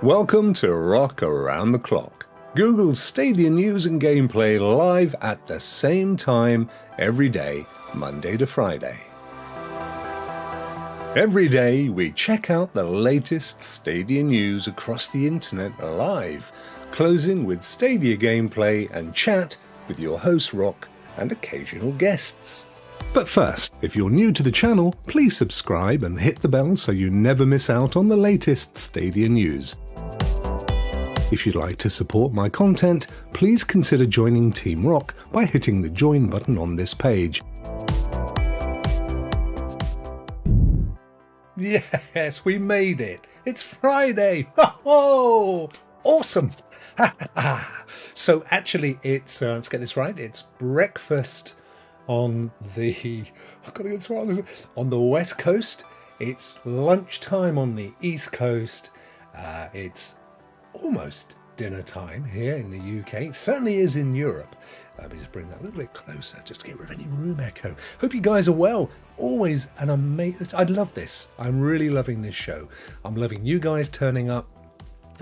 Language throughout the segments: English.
Welcome to Rock Around the Clock, Google's Stadia news and gameplay live at the same time every day, Monday to Friday. Every day we check out the latest Stadia news across the internet live, closing with Stadia gameplay and chat with your host Rock and occasional guests. But first, if you're new to the channel, please subscribe and hit the bell so you never miss out on the latest Stadia news. If you'd like to support my content, please consider joining Team Rock by hitting the join button on this page. Yes, we made it. It's Friday. Oh, awesome. So actually it's, let's get this right, it's breakfast on the, I've got to get this right, on the West Coast. It's lunchtime on the East Coast. It's almost dinner time here in the UK. It certainly is in Europe. Let me just bring that a little bit closer, just to get rid of any room echo. Hope you guys are well. Always an amazing, I love this. I'm really loving this show. I'm loving you guys turning up,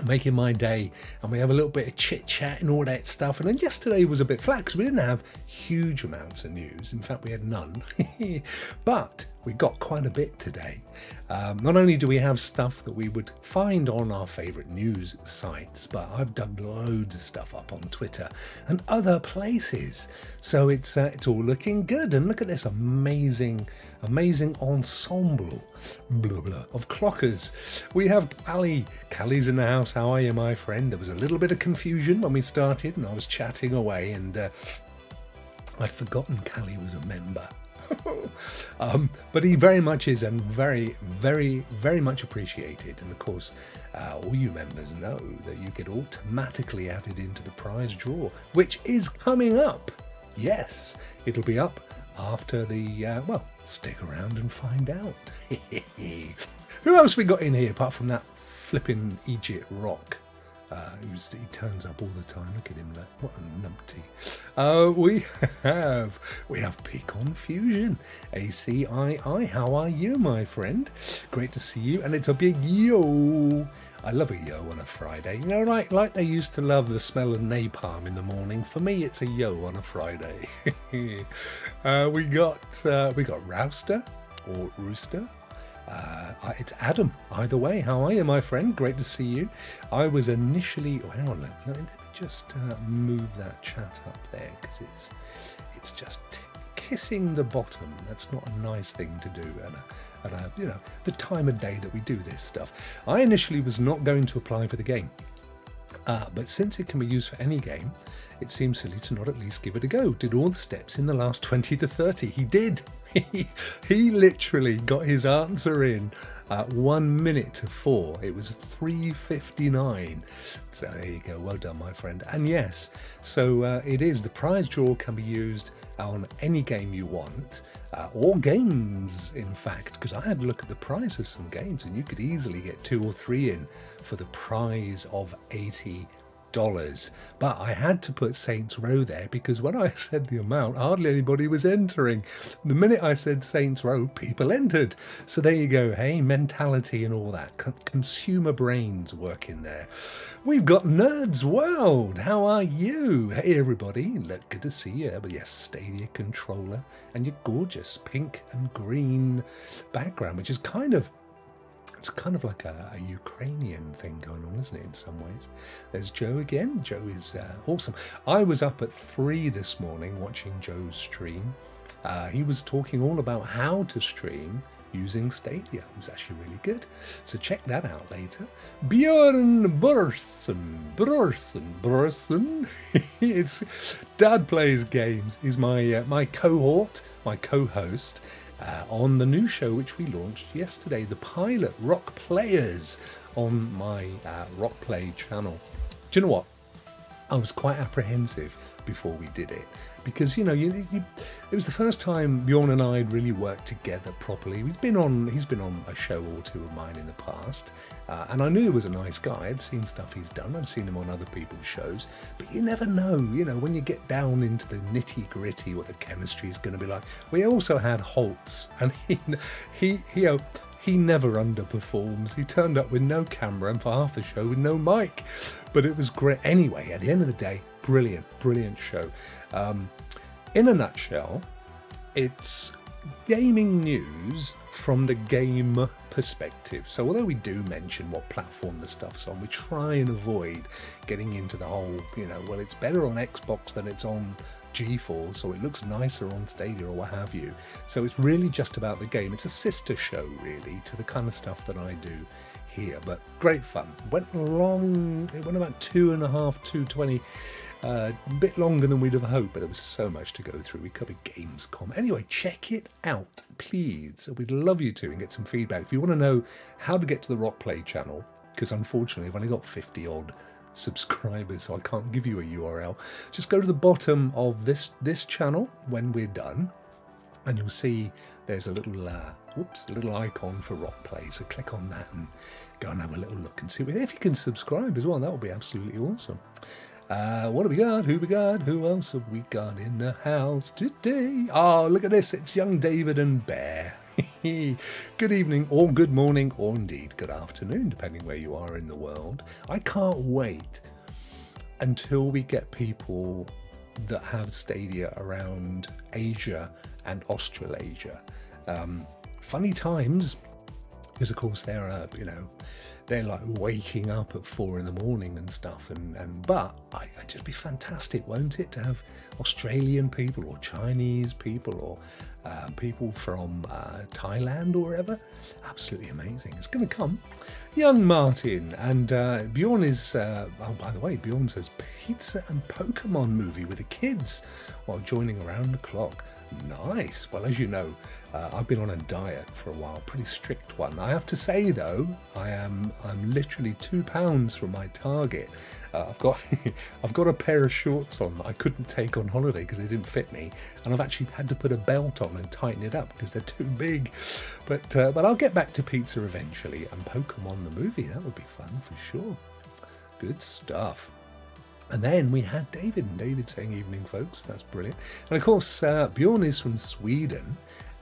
making my day, and we have a little bit of chit chat and all that stuff. And then yesterday was a bit flat because we didn't have huge amounts of news. In fact, we had none, but we got quite a bit today. Not only do we have stuff that we would find on our favorite news sites, but I've dug loads of stuff up on Twitter and other places. So it's all looking good. And look at this amazing ensemble of clockers. We have Callie. Callie's in the house. How are you, my friend? There was a little bit of confusion when we started and I was chatting away, and I'd forgotten Callie was a member. But he very much is, and very much appreciated. And of course, all you members know that you get automatically added into the prize draw, which is coming up. Yes, it'll be up after the, well, stick around and find out. Who else we got in here apart from that flipping Egypt Rock? He turns up all the time. Look at him, what a numpty. We have Pecan Fusion, ACII. How are you, my friend? Great to see you, and it's a big yo. I love a yo on a Friday. You know, like they used to love the smell of napalm in the morning. For me, it's a yo on a Friday. We got Rouster or Rooster. It's Adam. Either way, how are you, my friend? Great to see you. I was initially, hang on, let me just move that chat up there, because it's just kissing the bottom. That's not a nice thing to do at a the time of day that we do this stuff. I initially was not going to apply for the game, but since it can be used for any game, it seems silly to not at least give it a go. Did all the steps in the last 20 to 30. He did. He literally got his answer in at 1 minute to 4. It was 3:59. So there you go. Well done, my friend. And yes, so it is. The prize draw can be used on any game you want, or games, in fact, because I had a look at the price of some games, and you could easily get 2 or 3 in for the prize of $80. But I had to put Saints Row there because when I said the amount, hardly anybody was entering. The minute I said Saints Row, people entered. So there you go. Hey, mentality and all that. Consumer brains working there. We've got Nerds World. How are you? Hey, everybody. Look, good to see you. But yes, Stadia controller and your gorgeous pink and green background, which is it's kind of like a Ukrainian thing going on, isn't it, in some ways? There's Joe again. Joe is awesome. I was up at 3 this morning watching Joe's stream. He was talking all about how to stream using Stadia. It was actually really good. So check that out later. Björn Burson. It's Dad Plays Games. He's my cohort, my co-host. On the new show which we launched yesterday, the pilot Rock Players, on my Rock Play channel. Do you know what? I was quite apprehensive before we did it, because it was the first time Bjorn and I had really worked together properly. He's been on a show or two of mine in the past, and I knew he was a nice guy. I'd seen stuff he's done. I've seen him on other people's shows, but you never know, when you get down into the nitty gritty, what the chemistry is going to be like. We also had Holtz, and he He never underperforms. He turned up with no camera and for half the show with no mic. But it was great. Anyway, at the end of the day, brilliant, brilliant show. In a nutshell, it's gaming news from the game perspective. So although we do mention what platform the stuff's on, we try and avoid getting into the whole, well, it's better on Xbox than it's on GeForce, or it looks nicer on Stadia, or what have you. So it's really just about the game. It's a sister show, really, to the kind of stuff that I do here. But great fun. Went long. It went about 2.5, 2:20. A bit longer than we'd have hoped, but there was so much to go through. We covered Gamescom. Anyway, check it out, please. We'd love you to and get some feedback. If you want to know how to get to the Rokk Play channel, because unfortunately I've only got 50 odd subscribers, so I can't give you a URL. Just go to the bottom of this channel when we're done, and you'll see there's a little icon for Rokk Play. So click on that and go and have a little look and see if you can subscribe as well. That would be absolutely awesome. What have we got? Who we got? Who else have we got in the house today? Oh, look at this. It's young David and Bear. Good evening, or good morning, or indeed good afternoon, depending where you are in the world. I can't wait until we get people that have Stadia around Asia and Australasia. Funny times, because of course they're they're like waking up at 4 a.m. and stuff, but it'd just be fantastic, won't it, to have Australian people or Chinese people or people from Thailand or wherever. Absolutely amazing. It's going to come. Young Martin and Bjorn is by the way, Bjorn says pizza and Pokemon movie with the kids while joining around the clock. Nice. Well, as you know, I've been on a diet for a while, pretty strict one. I have to say though, I'm literally 2 pounds from my target. I've got a pair of shorts on that I couldn't take on holiday because they didn't fit me, and I've actually had to put a belt on and tighten it up because they're too big. But I'll get back to pizza eventually, and Pokemon the movie, that would be fun for sure. Good stuff. And then we had David saying evening, folks. That's brilliant. And of course, Bjorn is from Sweden,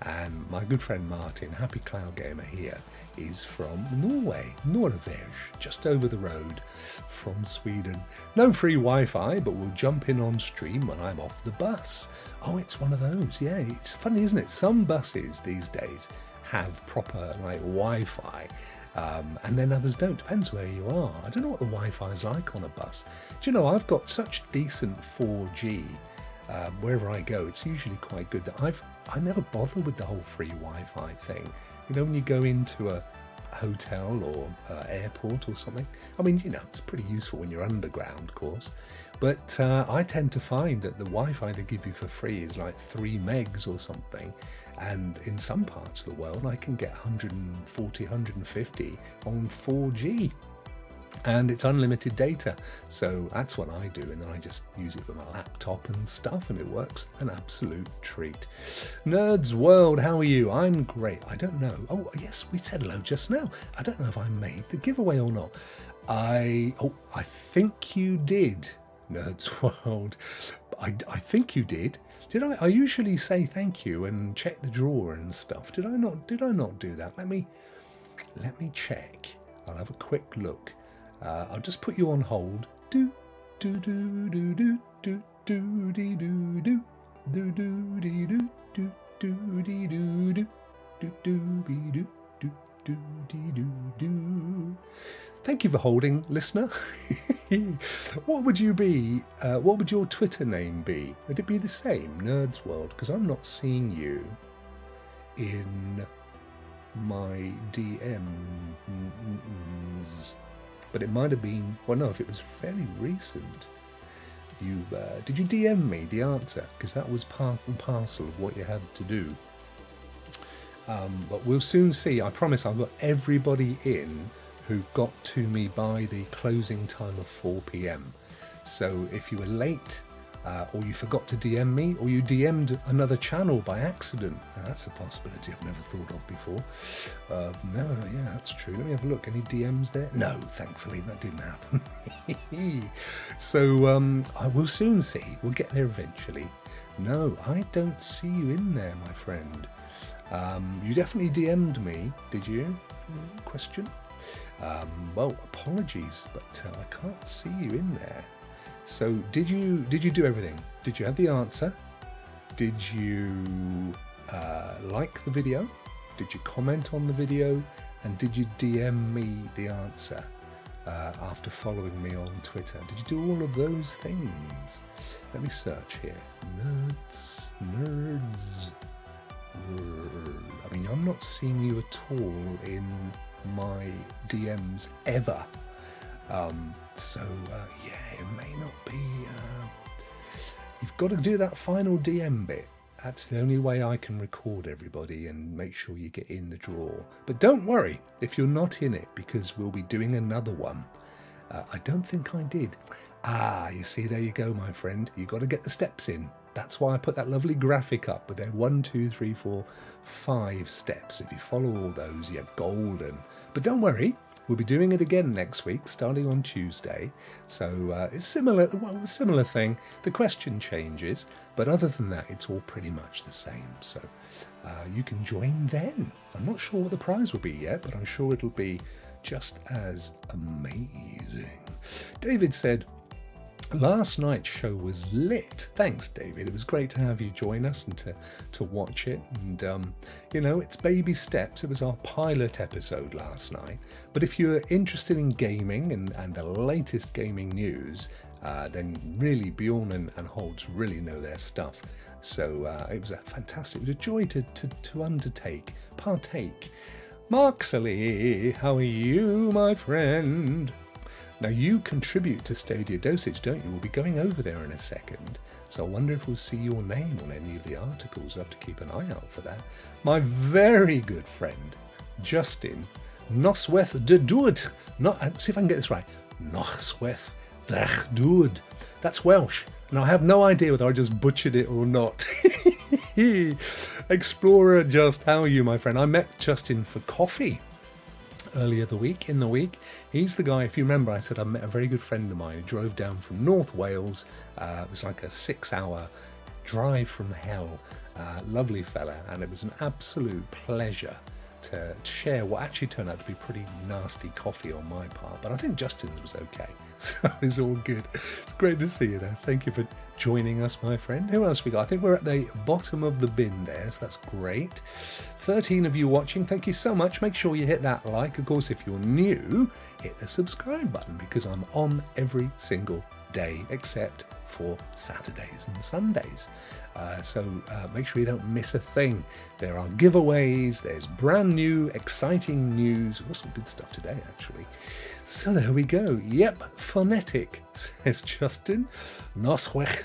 and my good friend Martin, Happy Cloud Gamer here, is from Norway, Norvège, just over the road from Sweden. No free Wi-Fi, but we'll jump in on stream when I'm off the bus. Oh, it's one of those. Yeah, it's funny, isn't it? Some buses these days have proper Wi-Fi. And then others don't. Depends where you are. I don't know what the Wi-Fi is like on a bus. Do you know, I've got such decent 4G wherever I go. It's usually quite good that I never bother with the whole free Wi-Fi thing. When you go into a hotel or airport or something. I mean, it's pretty useful when you're underground, of course. But I tend to find that the Wi-Fi they give you for free is like 3 megs or something. And in some parts of the world, I can get 140, 150 on 4G. And it's unlimited data. So that's what I do. And then I just use it with my laptop and stuff, and it works an absolute treat. Nerds World, how are you? I'm great. I don't know. Oh, yes, we said hello just now. I don't know if I made the giveaway or not. I think you did, Nerds World. I think you did. Did I? I usually say thank you and check the drawer and stuff. Did I not do that? Let me check. I'll have a quick look. I'll just put you on hold. Do do do do do do do dee do do do do dee do do do dee do do do do be do do do dee do do. Thank you for holding, listener. What would you be? What would your Twitter name be? Would it be the same, Nerds World? Because I'm not seeing you in my DMs. But it might have been, well, no, if it was fairly recent. Did you DM me the answer? Because that was part and parcel of what you had to do. But we'll soon see. I promise I've got everybody in who got to me by the closing time of 4 p.m. So if you were late, or you forgot to DM me, or you DM'd another channel by accident, now that's a possibility I've never thought of before. Never, yeah, that's true. Let me have a look. Any DMs there? No, thankfully that didn't happen. So I will soon see. We'll get there eventually. No, I don't see you in there, my friend. You definitely DM'd me, did you? Question. Well, apologies, but I can't see you in there. So did you do everything? Did you have the answer? Did you like the video? Did you comment on the video? And did you DM me the answer after following me on Twitter? Did you do all of those things? Let me search here. Nerds. I mean, I'm not seeing you at all in my DMs ever. So yeah, it may not be. You've got to do that final DM bit. That's the only way I can record everybody and make sure you get in the draw. But don't worry if you're not in it, because we'll be doing another one. I don't think I did. You see, there you go, my friend. You've got to get the steps in. That's why I put that lovely graphic up with their 1, 2, 3, 4, 5 steps. If you follow all those, you're golden. But don't worry, we'll be doing it again next week, starting on Tuesday. So it's similar thing. The question changes, but other than that, it's all pretty much the same. So you can join then. I'm not sure what the prize will be yet, but I'm sure it'll be just as amazing. David said, last night's show was lit. Thanks, David. It was great to have you join us and to watch it. And, it's baby steps. It was our pilot episode last night. But if you're interested in gaming and the latest gaming news, then really Bjorn and Holtz really know their stuff. So it was fantastic. It was a joy to partake. Marksley, how are you, my friend? Now, you contribute to Stadia Dosage, don't you? We'll be going over there in a second. So I wonder if we'll see your name on any of the articles. We'll have to keep an eye out for that. My very good friend, Justin, Nosweth de Dood. See if I can get this right. Nosweth de Dood. That's Welsh. And I have no idea whether I just butchered it or not. Explorer Just, how are you, my friend? I met Justin for coffee earlier in the week. He's the guy, if you remember, I said I met a very good friend of mine who drove down from North Wales. It was like a 6-hour drive from hell. Lovely fella, and it was an absolute pleasure to share what actually turned out to be pretty nasty coffee on my part, but I think Justin's was okay, so it's all good. It's great to see you there. Thank you for joining us, my friend. Who else we got? I think we're at the bottom of the bin there, so that's great. 13 of you watching, thank you so much. Make sure you hit that like. Of course, if you're new, hit the subscribe button, because I'm on every single day except for Saturdays and Sundays. So make sure you don't miss a thing. There are giveaways, there's brand new, exciting news. We've got some good stuff today, actually. So there we go. Yep, phonetic, says Justin. Noswech.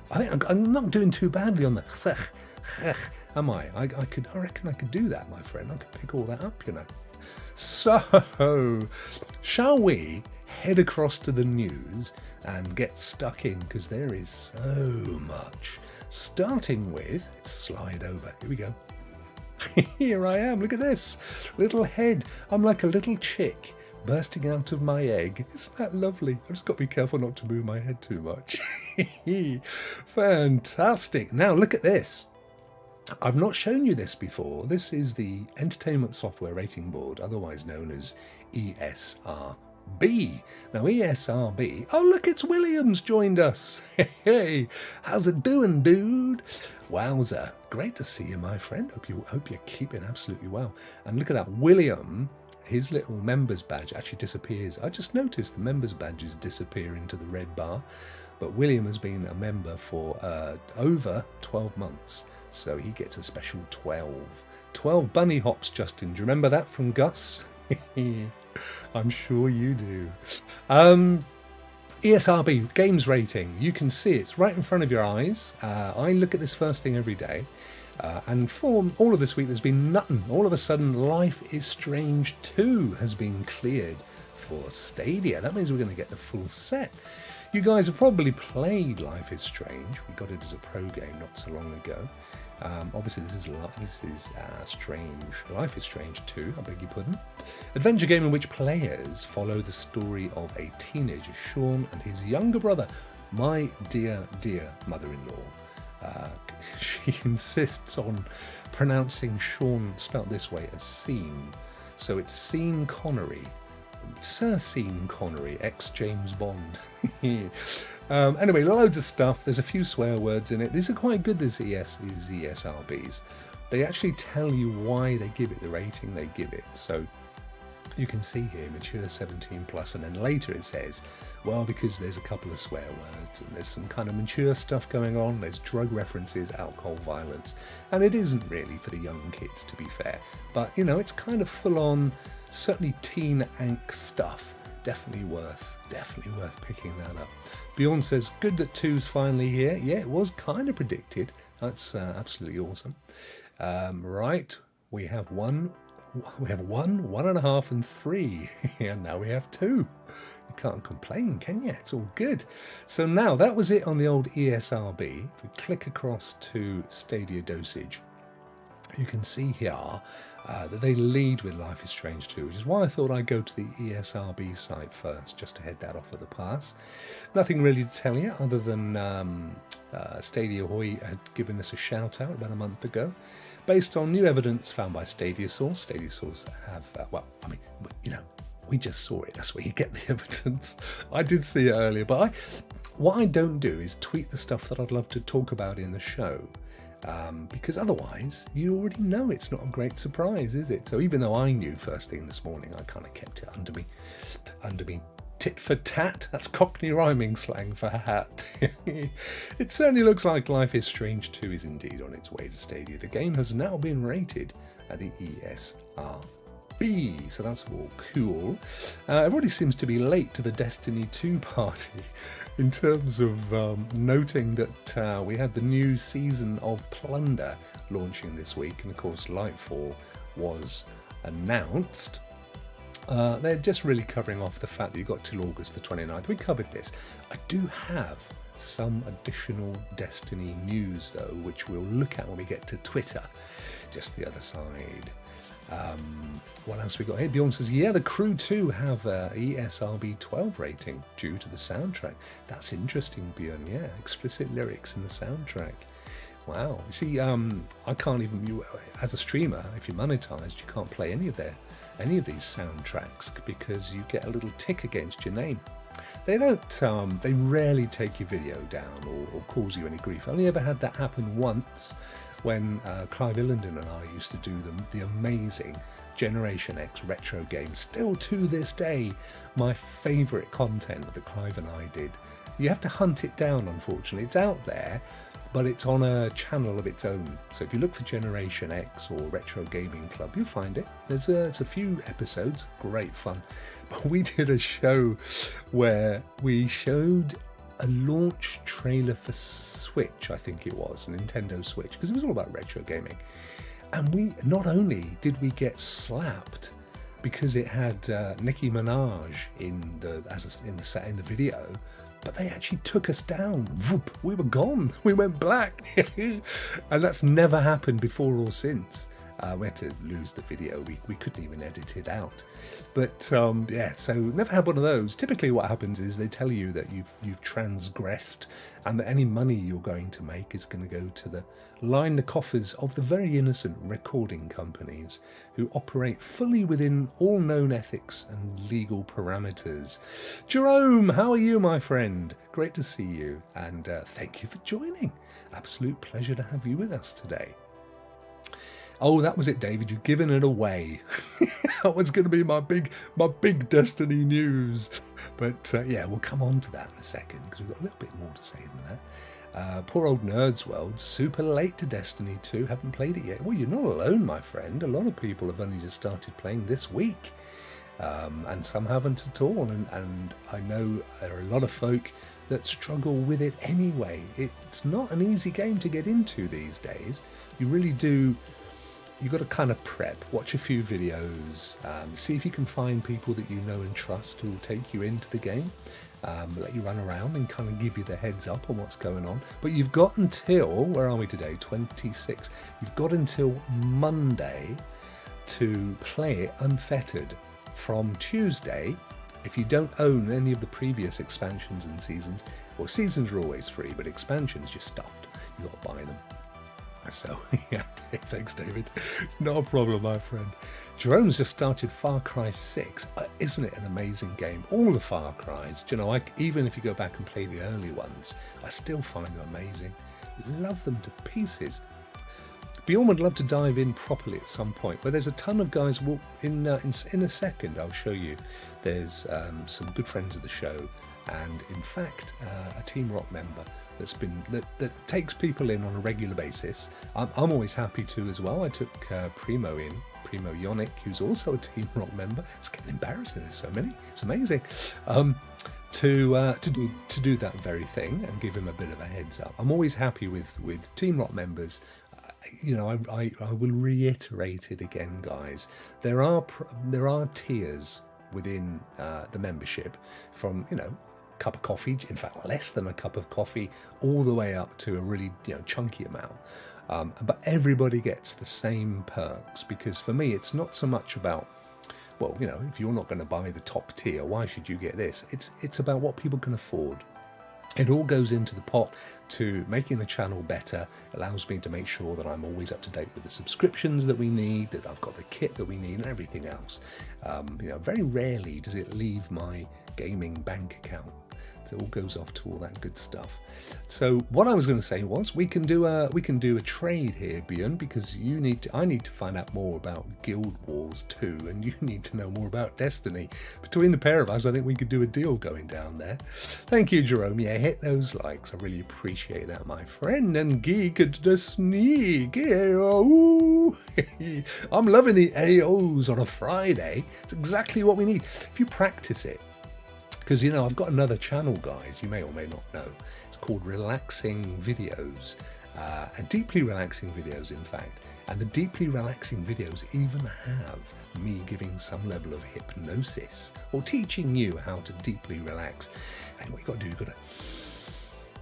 I think I'm not doing too badly on the am I? I reckon I could do that, my friend. I could pick all that up, So, shall we head across to the news and get stuck in, because there is so much. Starting with, let's slide over. Here we go. Here I am. Look at this little head. I'm like a little chick bursting out of my egg. Isn't that lovely? I've just got to be careful not to move my head too much. Fantastic. Now look at this. I've not shown you this before. This is the Entertainment Software Rating Board, otherwise known as ESRB. Now ESRB, oh look, it's Williams joined us. Hey, how's it doing, dude? Wowza, great to see you, my friend. Hope you're keeping absolutely well. And look at that, William, his little members badge actually disappears. I just noticed the members badges disappear into the red bar, but William has been a member for over 12 months, so he gets a special 12 bunny hops. Justin, do you remember that from Gus? I'm sure you do. ESRB, games rating. You can see it's right in front of your eyes. I look at this first thing every day. And for all of this week, there's been nothing. All of a sudden, Life is Strange 2 has been cleared for Stadia. That means we're going to get the full set. You guys have probably played Life is Strange. We got it as a pro game not so long ago. Obviously, this is Strange. Life is Strange 2, I beg your pardon. Adventure game in which players follow the story of a teenager, Sean, and his younger brother, my dear mother-in-law, she insists on pronouncing Sean spelt this way as Sean. So it's Sean Connery, Sir Sean Connery, ex-James Bond. Anyway, loads of stuff. There's a few swear words in it. These are quite good, these ESRBs. They actually tell you why they give it the rating they give it. So you can see here, mature 17 plus, and then later it says, well, because there's a couple of swear words and there's some kind of mature stuff going on, there's drug references, alcohol, violence, and it isn't really for the young kids, to be fair. But, you know, it's kind of full on, certainly teen angst stuff. Definitely worth picking that up. Bjorn says, good that 2's finally here. Yeah, it was kind of predicted. That's absolutely awesome. Right, we have one, 1.5, and 3, and now we have 2. You can't complain, can you? It's all good. So now that was it on the old ESRB. If we click across to Stadia dosage, you can see here that they lead with Life is Strange 2, which is why I thought I'd go to the ESRB site first, just to head that off at the pass. Nothing really to tell you other than Stadia Hoy had given this a shout out about a month ago, based on new evidence found by Stadia Source. Stadia Source have, we just saw it. That's where you get the evidence. I did see it earlier, but what I don't do is tweet the stuff that I'd love to talk about in the show. Because otherwise you already know it's not a great surprise, is it? So even though I knew first thing this morning, I kind of kept it under me tit for tat. That's Cockney rhyming slang for hat. It certainly looks like Life is Strange 2 is indeed on its way to Stadia. The game has now been rated at the ESRB, so that's all cool. Everybody seems to be late to the Destiny 2 party in terms of noting that we had the new season of Plunder launching this week, and of course Lightfall was announced. They're just really covering off the fact that you got till August the 29th. We covered this. I do have some additional Destiny news though, which we'll look at when we get to Twitter, just the other side. What else we got here? Bjorn says, yeah, the Crew 2 have a ESRB 12 rating due to the soundtrack. That's interesting, Bjorn. Yeah, explicit lyrics in the soundtrack. Wow. You see, I can't even, as a streamer, if you're monetized, you can't play any of these soundtracks because you get a little tick against your name. They don't, they rarely take your video down or cause you any grief. I only ever had that happen once when Clive Illenden and I used to do the amazing Generation X retro game. Still to this day, my favourite content that Clive and I did. You have to hunt it down, unfortunately. It's out there, but it's on a channel of its own. So if you look for Generation X or Retro Gaming Club, you'll find it. There's a few episodes, great fun. But we did a show where we showed a launch trailer for Switch, I think it was, Nintendo Switch, because it was all about retro gaming. And we not only did we get slapped because it had Nicki Minaj in the video, but they actually took us down. Whoop, we were gone. We went black. And that's never happened before or since. We had to lose the video. We couldn't even edit it out. But yeah, so never had one of those. Typically what happens is they tell you that you've transgressed and that any money you're going to make is going to go to line the coffers of the very innocent recording companies who operate fully within all known ethics and legal parameters. Jerome, how are you, my friend? Great to see you, and thank you for joining. Absolute pleasure to have you with us today. Oh, that was it, David. You've given it away. That was going to be my big Destiny news. But yeah, we'll come on to that in a second because we've got a little bit more to say than that. Poor old Nerds World, super late to Destiny 2, haven't played it yet. Well, you're not alone, my friend. A lot of people have only just started playing this week, and some haven't at all. And I know there are a lot of folk that struggle with it anyway. It's not an easy game to get into these days. You really do. You've got to kind of prep, watch a few videos, see if you can find people that you know and trust who will take you into the game, let you run around and kind of give you the heads up on what's going on. But you've got until, where are we today, 26, you've got until Monday to play it unfettered. From Tuesday, if you don't own any of the previous expansions and seasons, well, seasons are always free, but expansions you're stuffed, you've got to buy them. So, yeah, thanks, David. It's not a problem, my friend. Jerome's just started Far Cry 6. Isn't it an amazing game? All the Far Cries, do you know, even if you go back and play the early ones, I still find them amazing. Love them to pieces. Bjorn would love to dive in properly at some point, but there's a ton of guys. In a second, I'll show you. There's some good friends of the show, and in fact, a Team Rock member that takes people in on a regular basis. I'm always happy to as well. I took Primo Yonic, who's also a Team Rock member. It's getting embarrassing. There's so many. It's amazing. To do that very thing and give him a bit of a heads up. I'm always happy with Team Rock members. You know, I will reiterate it again, guys. There are tiers within the membership, from, you know, a cup of coffee, in fact less than a cup of coffee, all the way up to a really, you know, chunky amount. But everybody gets the same perks, because for me it's not so much about, well, you know, if you're not going to buy the top tier, why should you get this? It's about what people can afford. It all goes into the pot to making the channel better. Allows me to make sure that I'm always up to date with the subscriptions that we need, that I've got the kit that we need, and everything else. You know, very rarely does it leave my gaming bank account. It all goes off to all that good stuff. So what I was going to say was, we can do a trade here, Bjorn, because I need to find out more about Guild Wars 2, and you need to know more about Destiny. Between the pair of us, I think we could do a deal going down there. Thank you, Jerome. Yeah, hit those likes. I really appreciate that, my friend. And geek at the sneak. Oh, I'm loving the AOs on a Friday. It's exactly what we need. If you practice it. Because, you know, I've got another channel, guys, you may or may not know. It's called Relaxing Videos, deeply relaxing videos, in fact. And the deeply relaxing videos even have me giving some level of hypnosis, or teaching you how to deeply relax. And what you've got to do, you've got to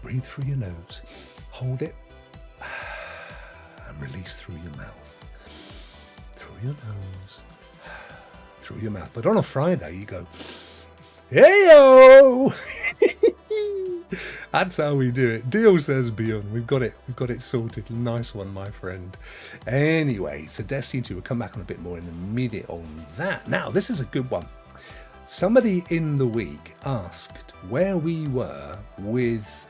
breathe through your nose, hold it, and release through your mouth. Through your nose, through your mouth. But on a Friday, you go, hey-o! That's how we do it. Deal, says Bjorn. We've got it sorted. Nice one, my friend. Anyway, so Destiny 2, we'll come back on a bit more in a minute on that. Now, this is a good one. Somebody in the week asked where we were with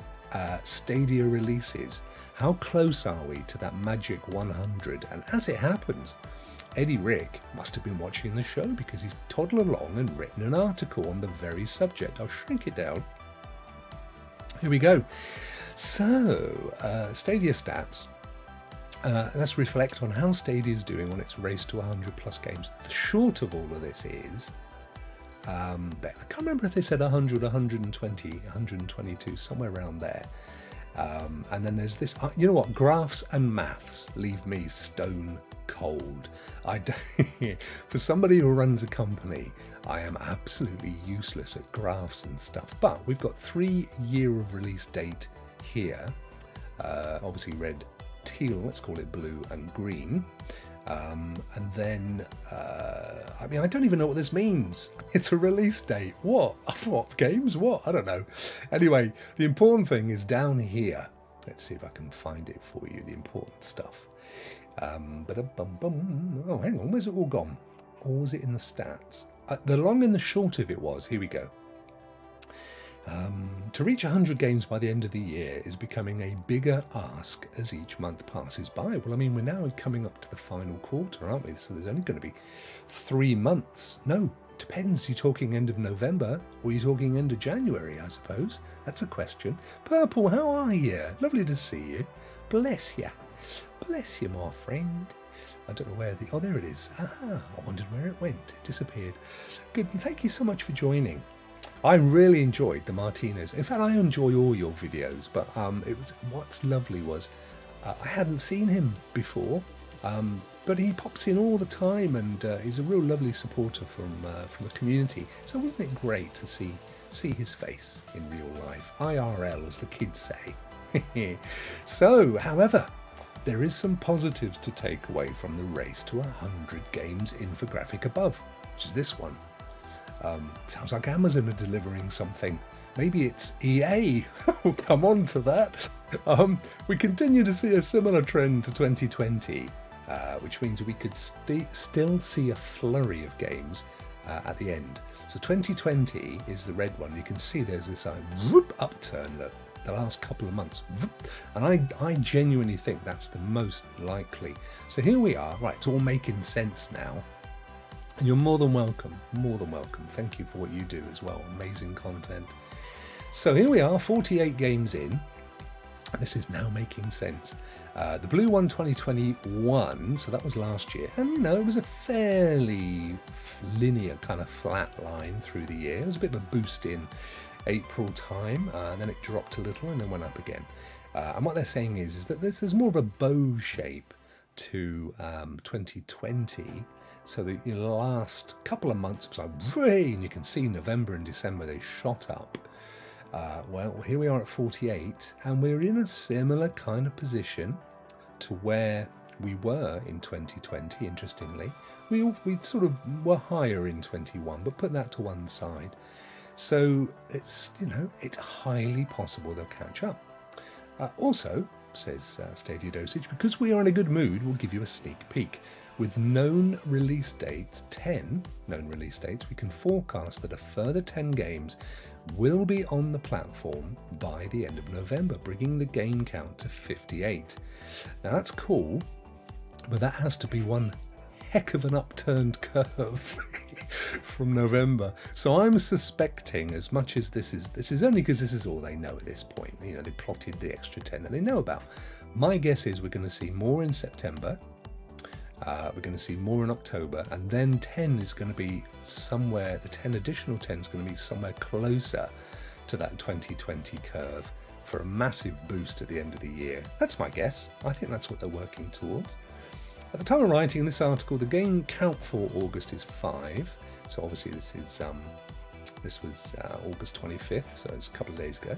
Stadia releases. How close are we to that magic 100? And as it happens, Eddie Rick must have been watching the show, because he's toddled along and written an article on the very subject. I'll shrink it down. Here we go. So, Stadia stats. Let's reflect on how Stadia is doing on its race to 100 plus games. The short of all of this is, I can't remember if they said 100, 120, 122, somewhere around there. And then there's this, you know what, graphs and maths leave me stone cold. For somebody who runs a company, I am absolutely useless at graphs and stuff. But we've got 3 year of release date here. Obviously red, teal, let's call it blue, and green. And then, I mean, I don't even know what this means. It's a release date. What? What games? What? I don't know. Anyway, the important thing is down here. Let's see if I can find it for you, the important stuff. Oh, hang on, where's it all gone? Or was it in the stats? The long and the short of it was, here we go. To reach 100 games by the end of the year is becoming a bigger ask as each month passes by. Well, I mean, we're now coming up to the final quarter, aren't we? So there's only going to be 3 months. No, depends. You're talking end of November, or you're talking end of January, I suppose. That's a question. Purple, how are you? Lovely to see you. Bless you. Bless you, my friend. I don't know where oh, there it is. Aha, I wondered where it went. It disappeared. Good, and thank you so much for joining. I really enjoyed the Martinez. In fact, I enjoy all your videos, but what's lovely was I hadn't seen him before, but he pops in all the time, and he's a real lovely supporter from the community. So wasn't it great to see his face in real life, IRL, as the kids say. So, however, there is some positives to take away from the race to 100 games infographic above, which is this one. Sounds like Amazon are delivering something. Maybe it's EA. We'll come on to that. We continue to see a similar trend to 2020, which means we could still see a flurry of games at the end. So 2020 is the red one. You can see there's this upturn the last couple of months. And I genuinely think that's the most likely. So here we are. Right, it's all making sense now. And you're more than welcome. More than welcome. Thank you for what you do as well. Amazing content. So here we are, 48 games in. This is now making sense. The blue one 2021, so that was last year. And you know, it was a fairly linear kind of flat line through the year. It was a bit of a boost in April time, and then it dropped a little and then went up again. And what they're saying is that there's more of a bow shape to 2020. So the last couple of months was like rain. You can see November and December, they shot up. Well, here we are at 48, and we're in a similar kind of position to where we were in 2020, interestingly. We sort of were higher in 21, but put that to one side. So it's, you know, it's highly possible they'll catch up. Also, says Stadia Dosage, because we are in a good mood, we'll give you a sneak peek. With known release dates, 10 known release dates, we can forecast that a further 10 games will be on the platform by the end of November, bringing the game count to 58. Now that's cool, but that has to be one heck of an upturned curve from November. So I'm suspecting, as much as this is only because this is all they know at this point, you know, they plotted the extra 10 that they know about. My guess is we're going to see more in September. We're going to see more in October, and then 10 is going to be somewhere, the 10 additional 10 is going to be somewhere closer to that 2020 curve for a massive boost at the end of the year. That's my guess. I think that's what they're working towards. At the time of writing this article, the game count for August is 5. So obviously this was August 25th, so it's a couple of days ago,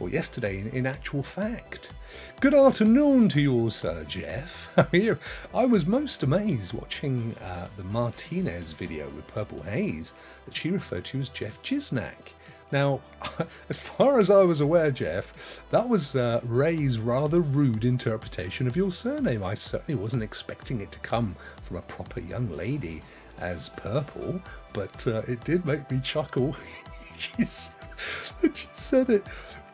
or yesterday in actual fact. Good afternoon to you all, Sir Jeff. I was most amazed watching the Martinez video with Purple Haze that she referred to as Jeff Jiznak. Now, as far as I was aware, Jeff, that was Ray's rather rude interpretation of your surname. I certainly wasn't expecting it to come from a proper young lady as Purple, but it did make me chuckle. She said it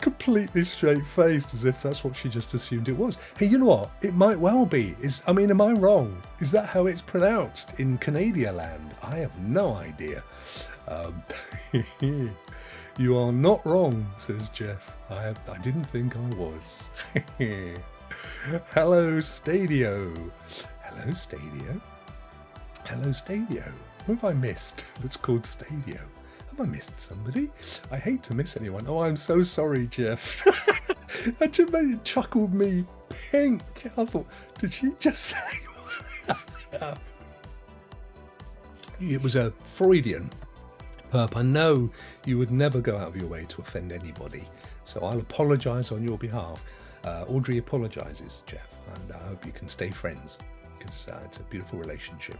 completely straight-faced, as if that's what she just assumed it was. Hey, you know what? It might well be. Am I wrong? Is that how it's pronounced in Canada land? I have no idea. You are not wrong, says Jeff. I didn't think I was. Hello, Stadio. Hello, Stadio. Hello, Stadio. Who have I missed that's called Stadio? Have I missed somebody? I hate to miss anyone. Oh, I'm so sorry, Jeff. That just made it chuckled me pink. I thought, did she just say? It was a Freudian perp. I know you would never go out of your way to offend anybody, so I'll apologise on your behalf. Audrey apologises, Jeff, and I hope you can stay friends, because it's a beautiful relationship.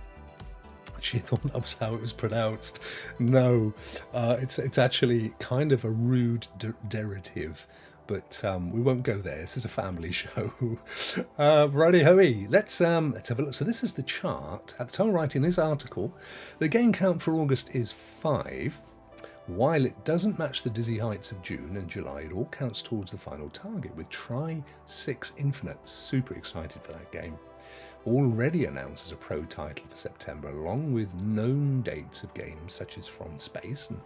She thought that was how it was pronounced. No, it's actually kind of a rude derivative, but we won't go there. This is a family show. Righty hoey, let's have a look. So this is the chart. At the time of writing this article, the game count for August is 5. While it doesn't match the dizzy heights of June and July, it all counts towards the final target with Try 6 Infinite. Super excited for that game. Already announced as a pro title for September, along with known dates of games such as From Space and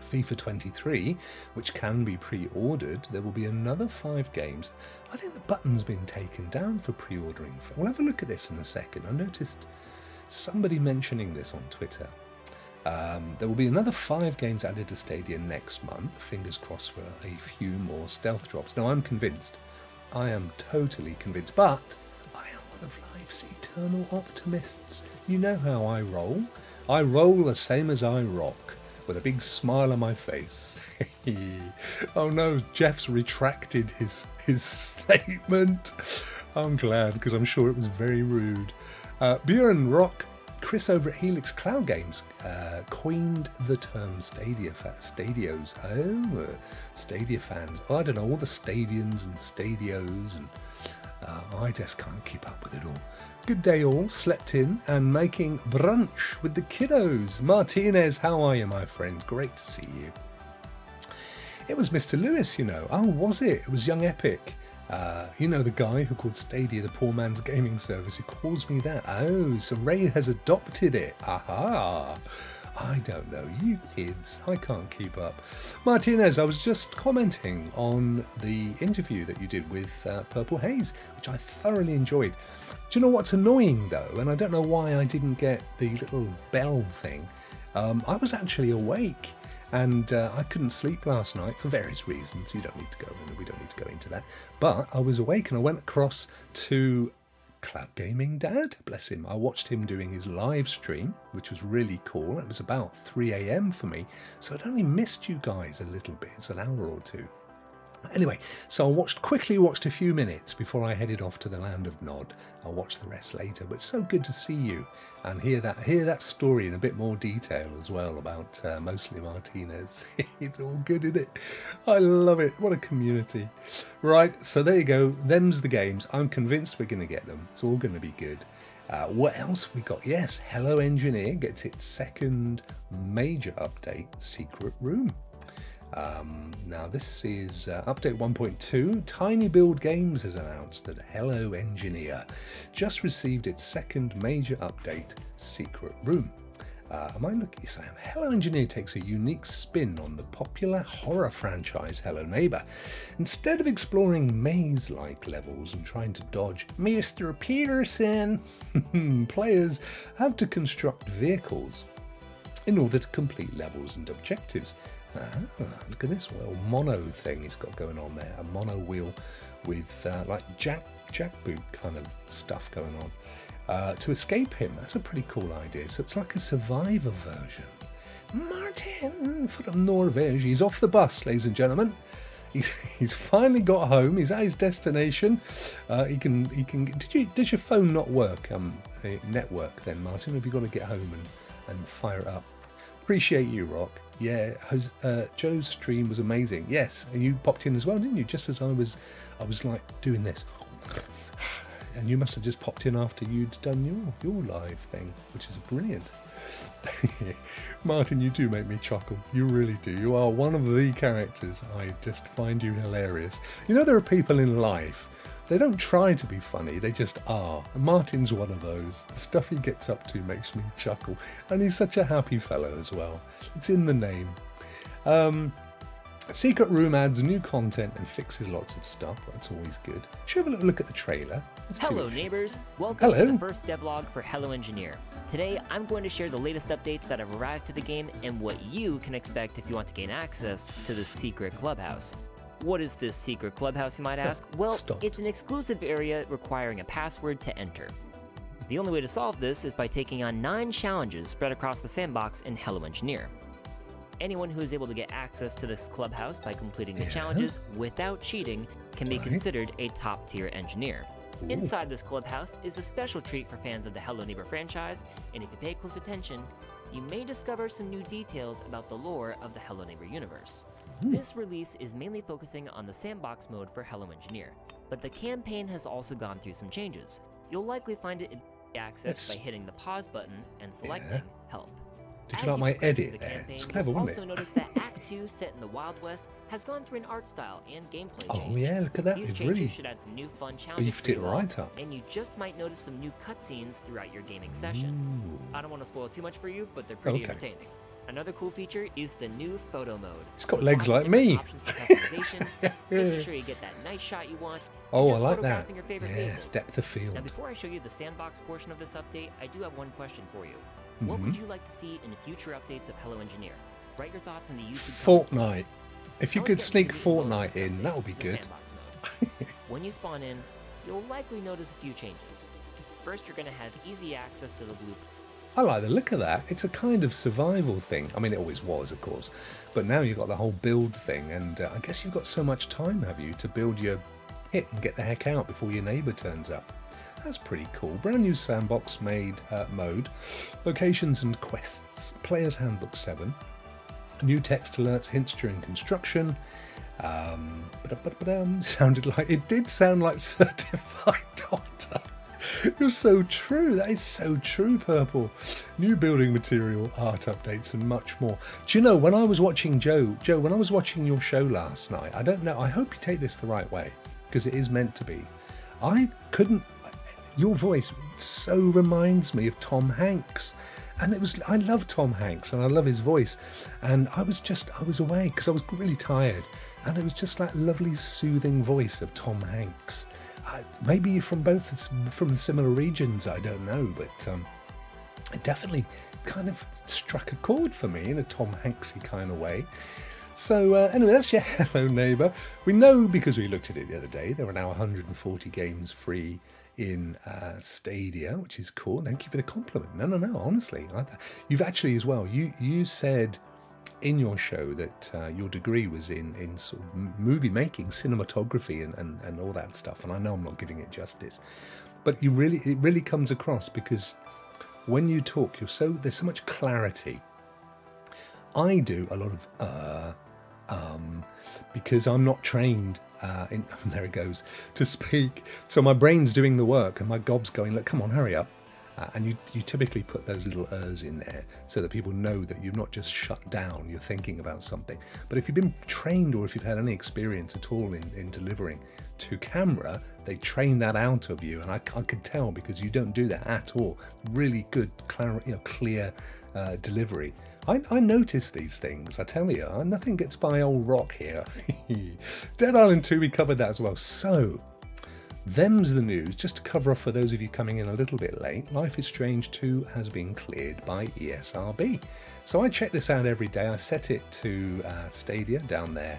FIFA 23, which can be pre-ordered. There will be another 5 games. I think the button's been taken down for pre-ordering. We'll have a look at this in a second. I noticed somebody mentioning this on Twitter. There will be another 5 games added to Stadia next month. Fingers crossed for a few more stealth drops. Now, I'm convinced. I am totally convinced. But I am one of life's eternal optimists. You know how I roll. I roll the same as I rock, with a big smile on my face. Oh no, Jeff's retracted his statement. I'm glad, because I'm sure it was very rude. Bjorn Rock Chris over at Helix Cloud Games coined the term Stadia Stadios. Oh, Stadia fans. Oh, I don't know, all the stadiums and stadios, and I just can't keep up with it all. Good day all, slept in and making brunch with the kiddos. Martinez, how are you, my friend? Great to see you. It was Mr. Lewis, you know. Oh, was it? It was Young Epic. You know, the guy who called Stadia the poor man's gaming service, who calls me that. Oh, so Ray has adopted it. Aha. I don't know, you kids, I can't keep up. Martinez, I was just commenting on the interview that you did with Purple Haze, which I thoroughly enjoyed. Do you know what's annoying though, and I don't know why I didn't get the little bell thing. I was actually awake, and I couldn't sleep last night for various reasons. We don't need to go into that. But I was awake and I went across to Cloud Gaming Dad, bless him. I watched him doing his live stream, which was really cool. It was about 3 a.m. for me, so I'd only missed you guys a little bit. It's an hour or two. Anyway, so I quickly watched a few minutes before I headed off to the land of Nod. I'll watch the rest later, but it's so good to see you and hear that story in a bit more detail as well about mostly Martinez. It's all good, isn't it? I love it. What a community. Right, so there you go. Them's the games. I'm convinced we're going to get them. It's all going to be good. What else have we got? Yes, Hello Engineer gets its second major update, Secret Room. Now this is update 1.2. Tiny Build Games has announced that Hello Engineer just received its second major update, Secret Room. Am I looking? Yes, I am. Hello Engineer takes a unique spin on the popular horror franchise Hello Neighbor. Instead of exploring maze-like levels and trying to dodge Mr. Peterson, players have to construct vehicles in order to complete levels and objectives. Look at this little mono thing he's got going on there. A mono wheel with like jackboot kind of stuff going on. To escape him, that's a pretty cool idea. So it's like a survivor version. Martin from Norvège, he's off the bus, ladies and gentlemen. He's finally got home. He's at his destination. He can. Does your phone not work? Network then, Martin. Have you got to get home and fire it up? Appreciate you, Rock. Yeah, Joe's stream was amazing. Yes, and you popped in as well, didn't you? Just as I was like doing this, and you must have just popped in after you'd done your live thing, which is brilliant. Martin, you do make me chuckle. You really do. You are one of the characters. I just find you hilarious. You know, there are people in life, they don't try to be funny, they just are. And Martin's one of those. The stuff he gets up to makes me chuckle. And he's such a happy fellow as well. It's in the name. Secret Room adds new content and fixes lots of stuff. That's always good. Should we have a little look at the trailer? Hello neighbors, welcome to the first devlog for Hello Engineer. Today I'm going to share the latest updates that have arrived to the game and what you can expect if you want to gain access to the secret clubhouse. What is this secret clubhouse, you might ask? Well, it's an exclusive area requiring a password to enter. The only way to solve this is by taking on 9 challenges spread across the sandbox in Hello Engineer. Anyone who is able to get access to this clubhouse by completing the challenges without cheating can be considered a top-tier engineer. Ooh. Inside this clubhouse is a special treat for fans of the Hello Neighbor franchise, and if you pay close attention, you may discover some new details about the lore of the Hello Neighbor universe. This release is mainly focusing on the sandbox mode for Hello Engineer, but the campaign has also gone through some changes. You'll likely find it accessed by hitting the pause button and selecting Help. Did you like my edit there? It's clever, wasn't it? Also notice that Act 2, set in the Wild West, has gone through an art style and gameplay change. Oh yeah, look at that. These They've changes really should add some new fun challenges beefed it right up. And you just might notice some new cutscenes throughout your gaming session. I don't want to spoil too much for you, but they're pretty entertaining. Another cool feature is the new photo mode. It's got legs like me. Making sure you get that nice shot you want. Oh, I like that. Your favorite yes, depth of field. Now, before I show you the sandbox portion of this update, I do have one question for you. What would you like to see in future updates of Hello Engineer? Write your thoughts in the YouTube Fortnite. If you could sneak Fortnite in, that would be good. When you spawn in, you'll likely notice a few changes. First, you're going to have easy access to the blueprint. I like the look of that. It's a kind of survival thing. I mean, it always was, of course. But now you've got the whole build thing. And I guess you've got so much time, have you, to build your pit and get the heck out before your neighbour turns up. That's pretty cool. Brand new sandbox mode, locations and quests, Player's Handbook 7, new text alerts, hints during construction. It did sound like Certified Doctor. You're so true. That is so true, Purple. New building material, art updates, and much more. Do you know, when I was watching Joe, when I was watching your show last night, I don't know, I hope you take this the right way, because it is meant to be. Your voice so reminds me of Tom Hanks. And I love Tom Hanks and I love his voice. And I was away because I was really tired. And it was just that lovely, soothing voice of Tom Hanks. Maybe you're from similar regions, I don't know. But it definitely kind of struck a chord for me in a Tom Hanksy kind of way. So anyway, that's your Hello Neighbour. We know, because we looked at it the other day, there are now 140 games free in Stadia, which is cool. Thank you for the compliment. No, honestly. You've actually as well, you said in your show that your degree was in sort of movie making, cinematography and all that stuff. And I know I'm not giving it justice. But it really comes across, because when you talk, there's so much clarity. I do a lot of because I'm not trained there it goes, to speak. So my brain's doing the work and my gob's going, look, come on, hurry up. And you typically put those little in there so that people know that you're not just shut down, you're thinking about something. But if you've been trained, or if you've had any experience at all in delivering to camera, they train that out of you. And I could tell, because you don't do that at all. Really good, clear delivery. I notice these things, I tell you. Nothing gets by old Rock here. Dead Island 2, we covered that as well. So, them's the news. Just to cover off for those of you coming in a little bit late, Life is Strange 2 has been cleared by Esrb. So I check this out every day. I set it to Stadia down there,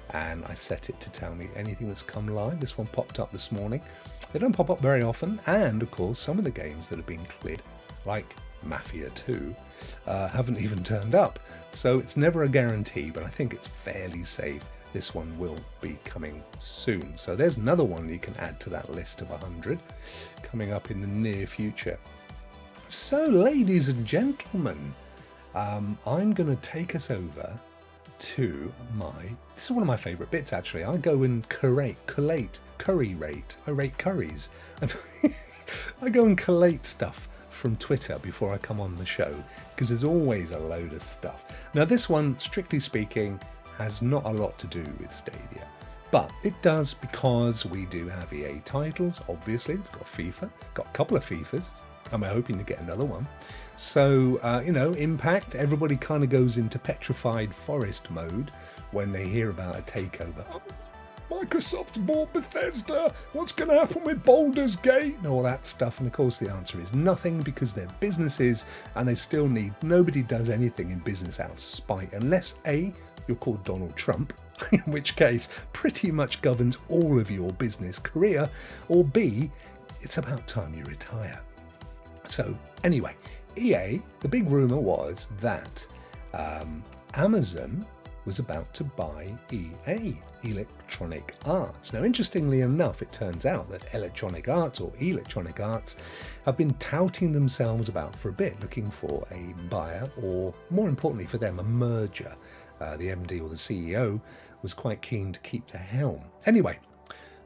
and I set it to tell me anything that's come live. This one popped up this morning. They don't pop up very often, and of course some of the games that have been cleared, like Mafia 2, haven't even turned up. So it's never a guarantee, but I think it's fairly safe. This one will be coming soon. So there's another one you can add to that list of 100 coming up in the near future. So, ladies and gentlemen, I'm going to take us over to this is one of my favourite bits, actually. I go and I rate curries. I go and collate stuff from Twitter before I come on the show, because there's always a load of stuff. Now, this one, strictly speaking, has not a lot to do with Stadia, but it does, because we do have EA titles. Obviously, we've got FIFA, got a couple of FIFAs, and we're hoping to get another one. So, Impact, everybody kind of goes into petrified forest mode when they hear about a takeover. Oh, Microsoft's bought Bethesda, what's going to happen with Baldur's Gate, and all that stuff. And of course the answer is nothing, because they're businesses and they still need, nobody does anything in business out of spite, unless A, you're called Donald Trump, in which case pretty much governs all of your business career, or B, it's about time you retire. So anyway, EA, the big rumour was that Amazon was about to buy EA, Electronic Arts. Now, interestingly enough, it turns out that Electronic Arts, or Electronic Arts, have been touting themselves about for a bit, looking for a buyer, or more importantly for them, a merger. The MD, or the CEO, was quite keen to keep the helm. Anyway,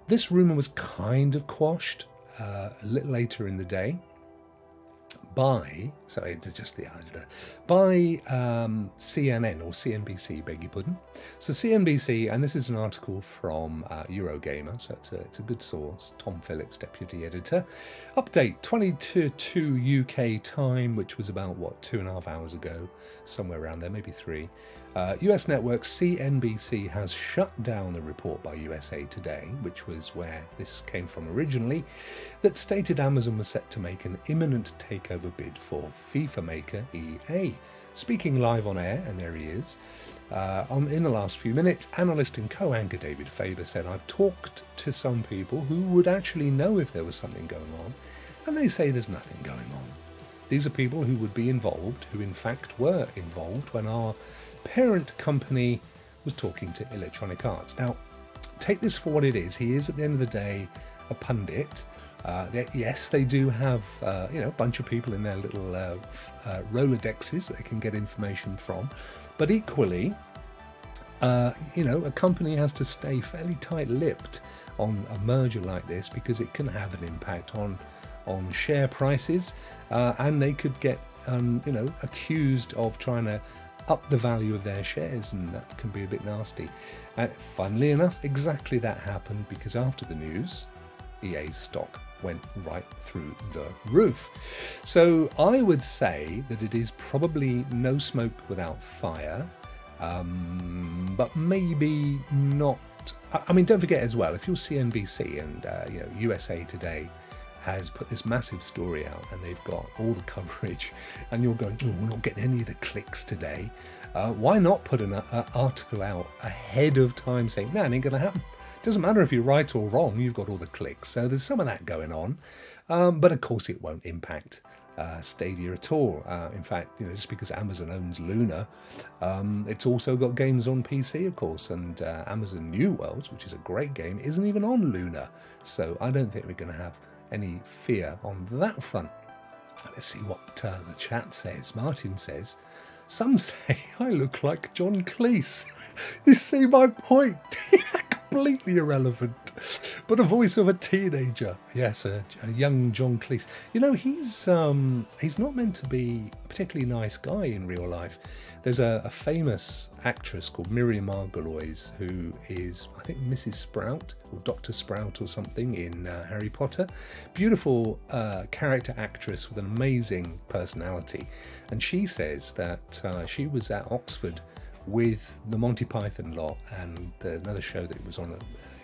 this rumour was kind of quashed a little later in the day by CNN, or CNBC, beg your pardon. So CNBC, and this is an article from Eurogamer, so it's a good source. Tom Phillips, deputy editor. Update 22 UK time, which was about 2.5 hours ago, somewhere around there, maybe 3. US network CNBC has shut down a report by USA Today, which was where this came from originally, that stated Amazon was set to make an imminent takeover bid for FIFA maker EA. Speaking live on air, and there he is, in the last few minutes, analyst and co-anchor David Faber said, I've talked to some people who would actually know if there was something going on, and they say there's nothing going on. These are people who would be involved, who in fact were involved when our parent company was talking to Electronic Arts. Now, take this for what it is. He is, at the end of the day, a pundit Yes, they do have a bunch of people in their little Rolodexes that they can get information from, but equally, a company has to stay fairly tight-lipped on a merger like this because it can have an impact on share prices, and they could get accused of trying to up the value of their shares, and that can be a bit nasty. Funnily enough, exactly that happened because after the news, EA's stock went right through the roof. So I would say that it is probably no smoke without fire, but maybe not. I mean, don't forget as well, if you're CNBC and USA Today has put this massive story out and they've got all the coverage, and you're going, we're not getting any of the clicks today. Why not put an article out ahead of time saying, no, it ain't going to happen. Doesn't matter if you're right or wrong, you've got all the clicks. So there's some of that going on. But of course it won't impact Stadia at all. In fact, just because Amazon owns Luna, it's also got games on PC, of course. And Amazon New Worlds, which is a great game, isn't even on Luna. So I don't think we're going to have any fear on that front. Let's see what the chat says. Martin says, some say I look like John Cleese. You see my point? Completely irrelevant, but a voice of a teenager. Yes, a young John Cleese. He's not meant to be a particularly nice guy in real life. There's a famous actress called Miriam Margolyes who is, I think, Mrs. Sprout or Dr. Sprout or something in Harry Potter. Beautiful character actress with an amazing personality, and she says that she was at Oxford with the Monty Python lot and another show that it was on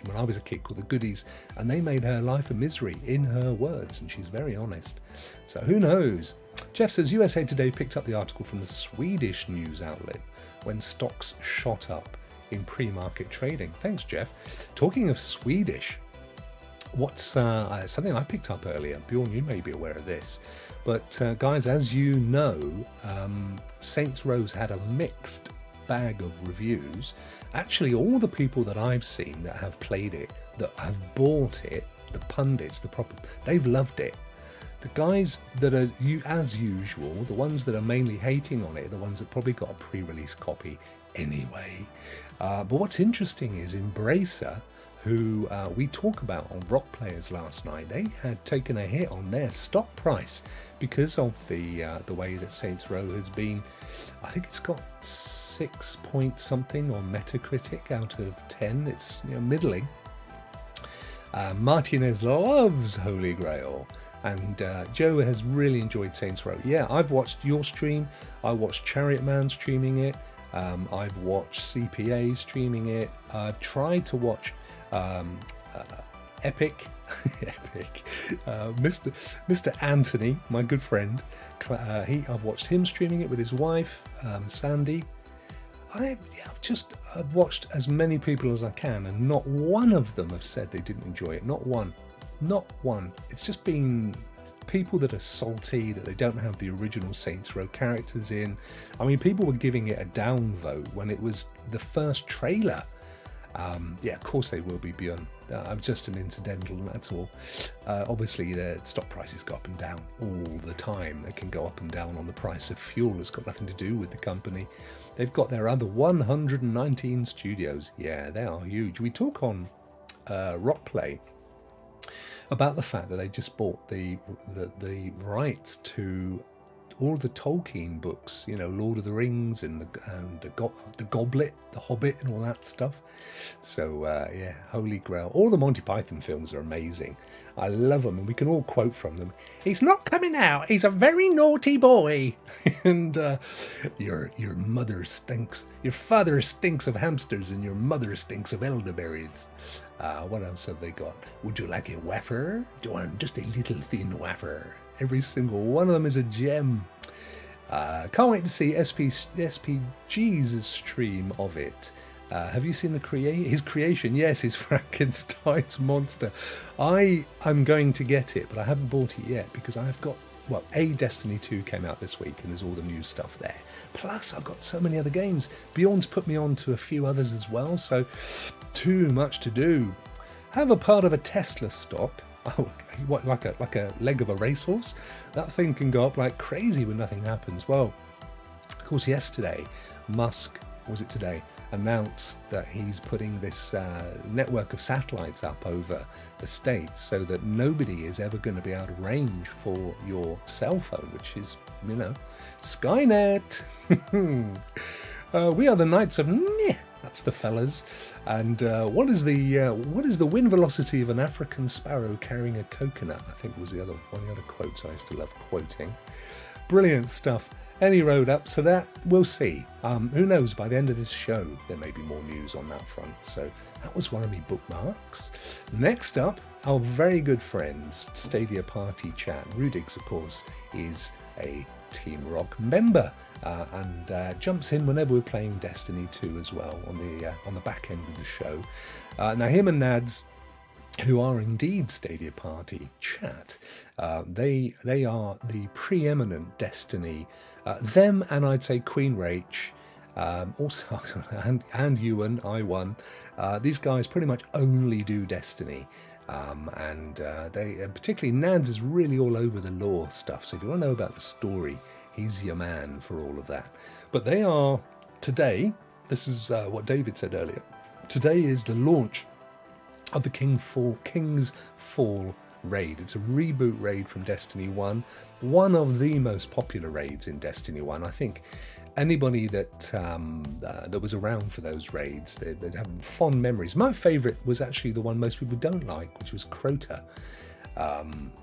when I was a kid called The Goodies, and they made her life a misery, in her words, and she's very honest. So who knows? Jeff says USA Today picked up the article from the Swedish news outlet when stocks shot up in pre-market trading. Thanks, Jeff. Talking of Swedish, what's something I picked up earlier? Bjorn, you may be aware of this, but guys, as you know, Saints Row's had a mixed bag of reviews. Actually, all the people that I've seen that have played it, that have bought it, the pundits, they've loved it. The guys that are, as usual, the ones that are mainly hating on it are the ones that probably got a pre-release copy anyway. But what's interesting is Embracer, who we talk about on Rock Players last night, they had taken a hit on their stock price because of the way that Saints Row has been. I think it's got 6 point something on Metacritic out of 10. It's middling. Martinez loves Holy Grail, and Joe has really enjoyed Saints Row. Yeah, I've watched your stream. I watched Chariot Man streaming it. I've watched CPA streaming it. I've tried to watch Epic, Mr. Anthony, my good friend. I've watched him streaming it with his wife, Sandy. I've watched as many people as I can, and not one of them have said they didn't enjoy it. Not one. It's just been people that are salty that they don't have the original Saints Row characters in. I mean, people were giving it a down vote when it was the first trailer. Of course they will be, Björn. I'm just an incidental, that's all. Obviously, the stock prices go up and down all the time. They can go up and down on the price of fuel. It's got nothing to do with the company. They've got their other 119 studios. Yeah, they are huge. We talk on Rock Play about the fact that they just bought the rights to all the Tolkien books, Lord of the Rings and the Goblet, the Hobbit, and all that stuff. So Holy Grail. All the Monty Python films are amazing. I love them, and we can all quote from them. He's not coming out. He's a very naughty boy. And your mother stinks. Your father stinks of hamsters, and your mother stinks of elderberries. What else have they got? Would you like a wafer? Do you want just a little thin wafer? Every single one of them is a gem. Can't wait to see SPG's stream of it. Have you seen his creation? Yes, his Frankenstein's monster. I'm going to get it, but I haven't bought it yet because I've got, Destiny 2 came out this week and there's all the new stuff there. Plus, I've got so many other games. Bjorn's put me on to a few others as well, so too much to do. Have a part of a Tesla stock. Oh, what, like a leg of a racehorse? That thing can go up like crazy when nothing happens. Well, of course, yesterday, Musk, was it today, announced that he's putting this network of satellites up over the States so that nobody is ever going to be out of range for your cell phone, which is, Skynet. We are the Knights of Meh. That's the fellas. And what is the wind velocity of an African sparrow carrying a coconut? I think was one of the other quotes I used to love quoting. Brilliant stuff. Any road up, so that we'll see. Who knows, by the end of this show there may be more news on that front. So that was one of my bookmarks. Next up, our very good friends Stadia Party Chat. Rudigs, of course, is a Team Rock member and jumps in whenever we're playing Destiny 2 as well on the back end of the show. Now him and Nads, who are indeed Stadia Party Chat, they are the preeminent Destiny. Them and I'd say Queen Rach, also and Ewan, I1. These guys pretty much only do Destiny. And they particularly Nads is really all over the lore stuff. So if you want to know about the story, he's your man for all of that. But they are today. This is what David said earlier. Today is the launch of the King's Fall raid. It's a reboot raid from Destiny 1. One of the most popular raids in Destiny 1. I think anybody that was around for those raids, they'd have fond memories. My favourite was actually the one most people don't like, which was Crota.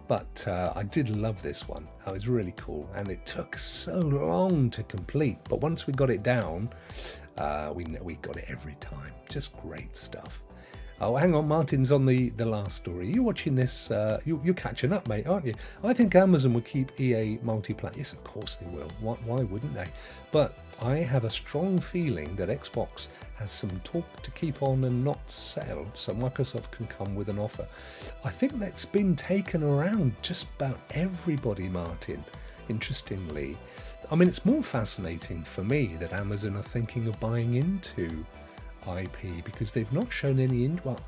But I did love this one. It was really cool, and it took so long to complete. But once we got it down, we got it every time. Just great stuff. Oh, hang on, Martin's on the last story. You're watching this, you're catching up, mate, aren't you? I think Amazon would keep EA multiplayer. Yes, of course they will. Why wouldn't they? But I have a strong feeling that Xbox has some talk to keep on and not sell, so Microsoft can come with an offer. I think that's been taken around just about everybody, Martin, interestingly. I mean, it's more fascinating for me that Amazon are thinking of buying into IP because they've not shown any well,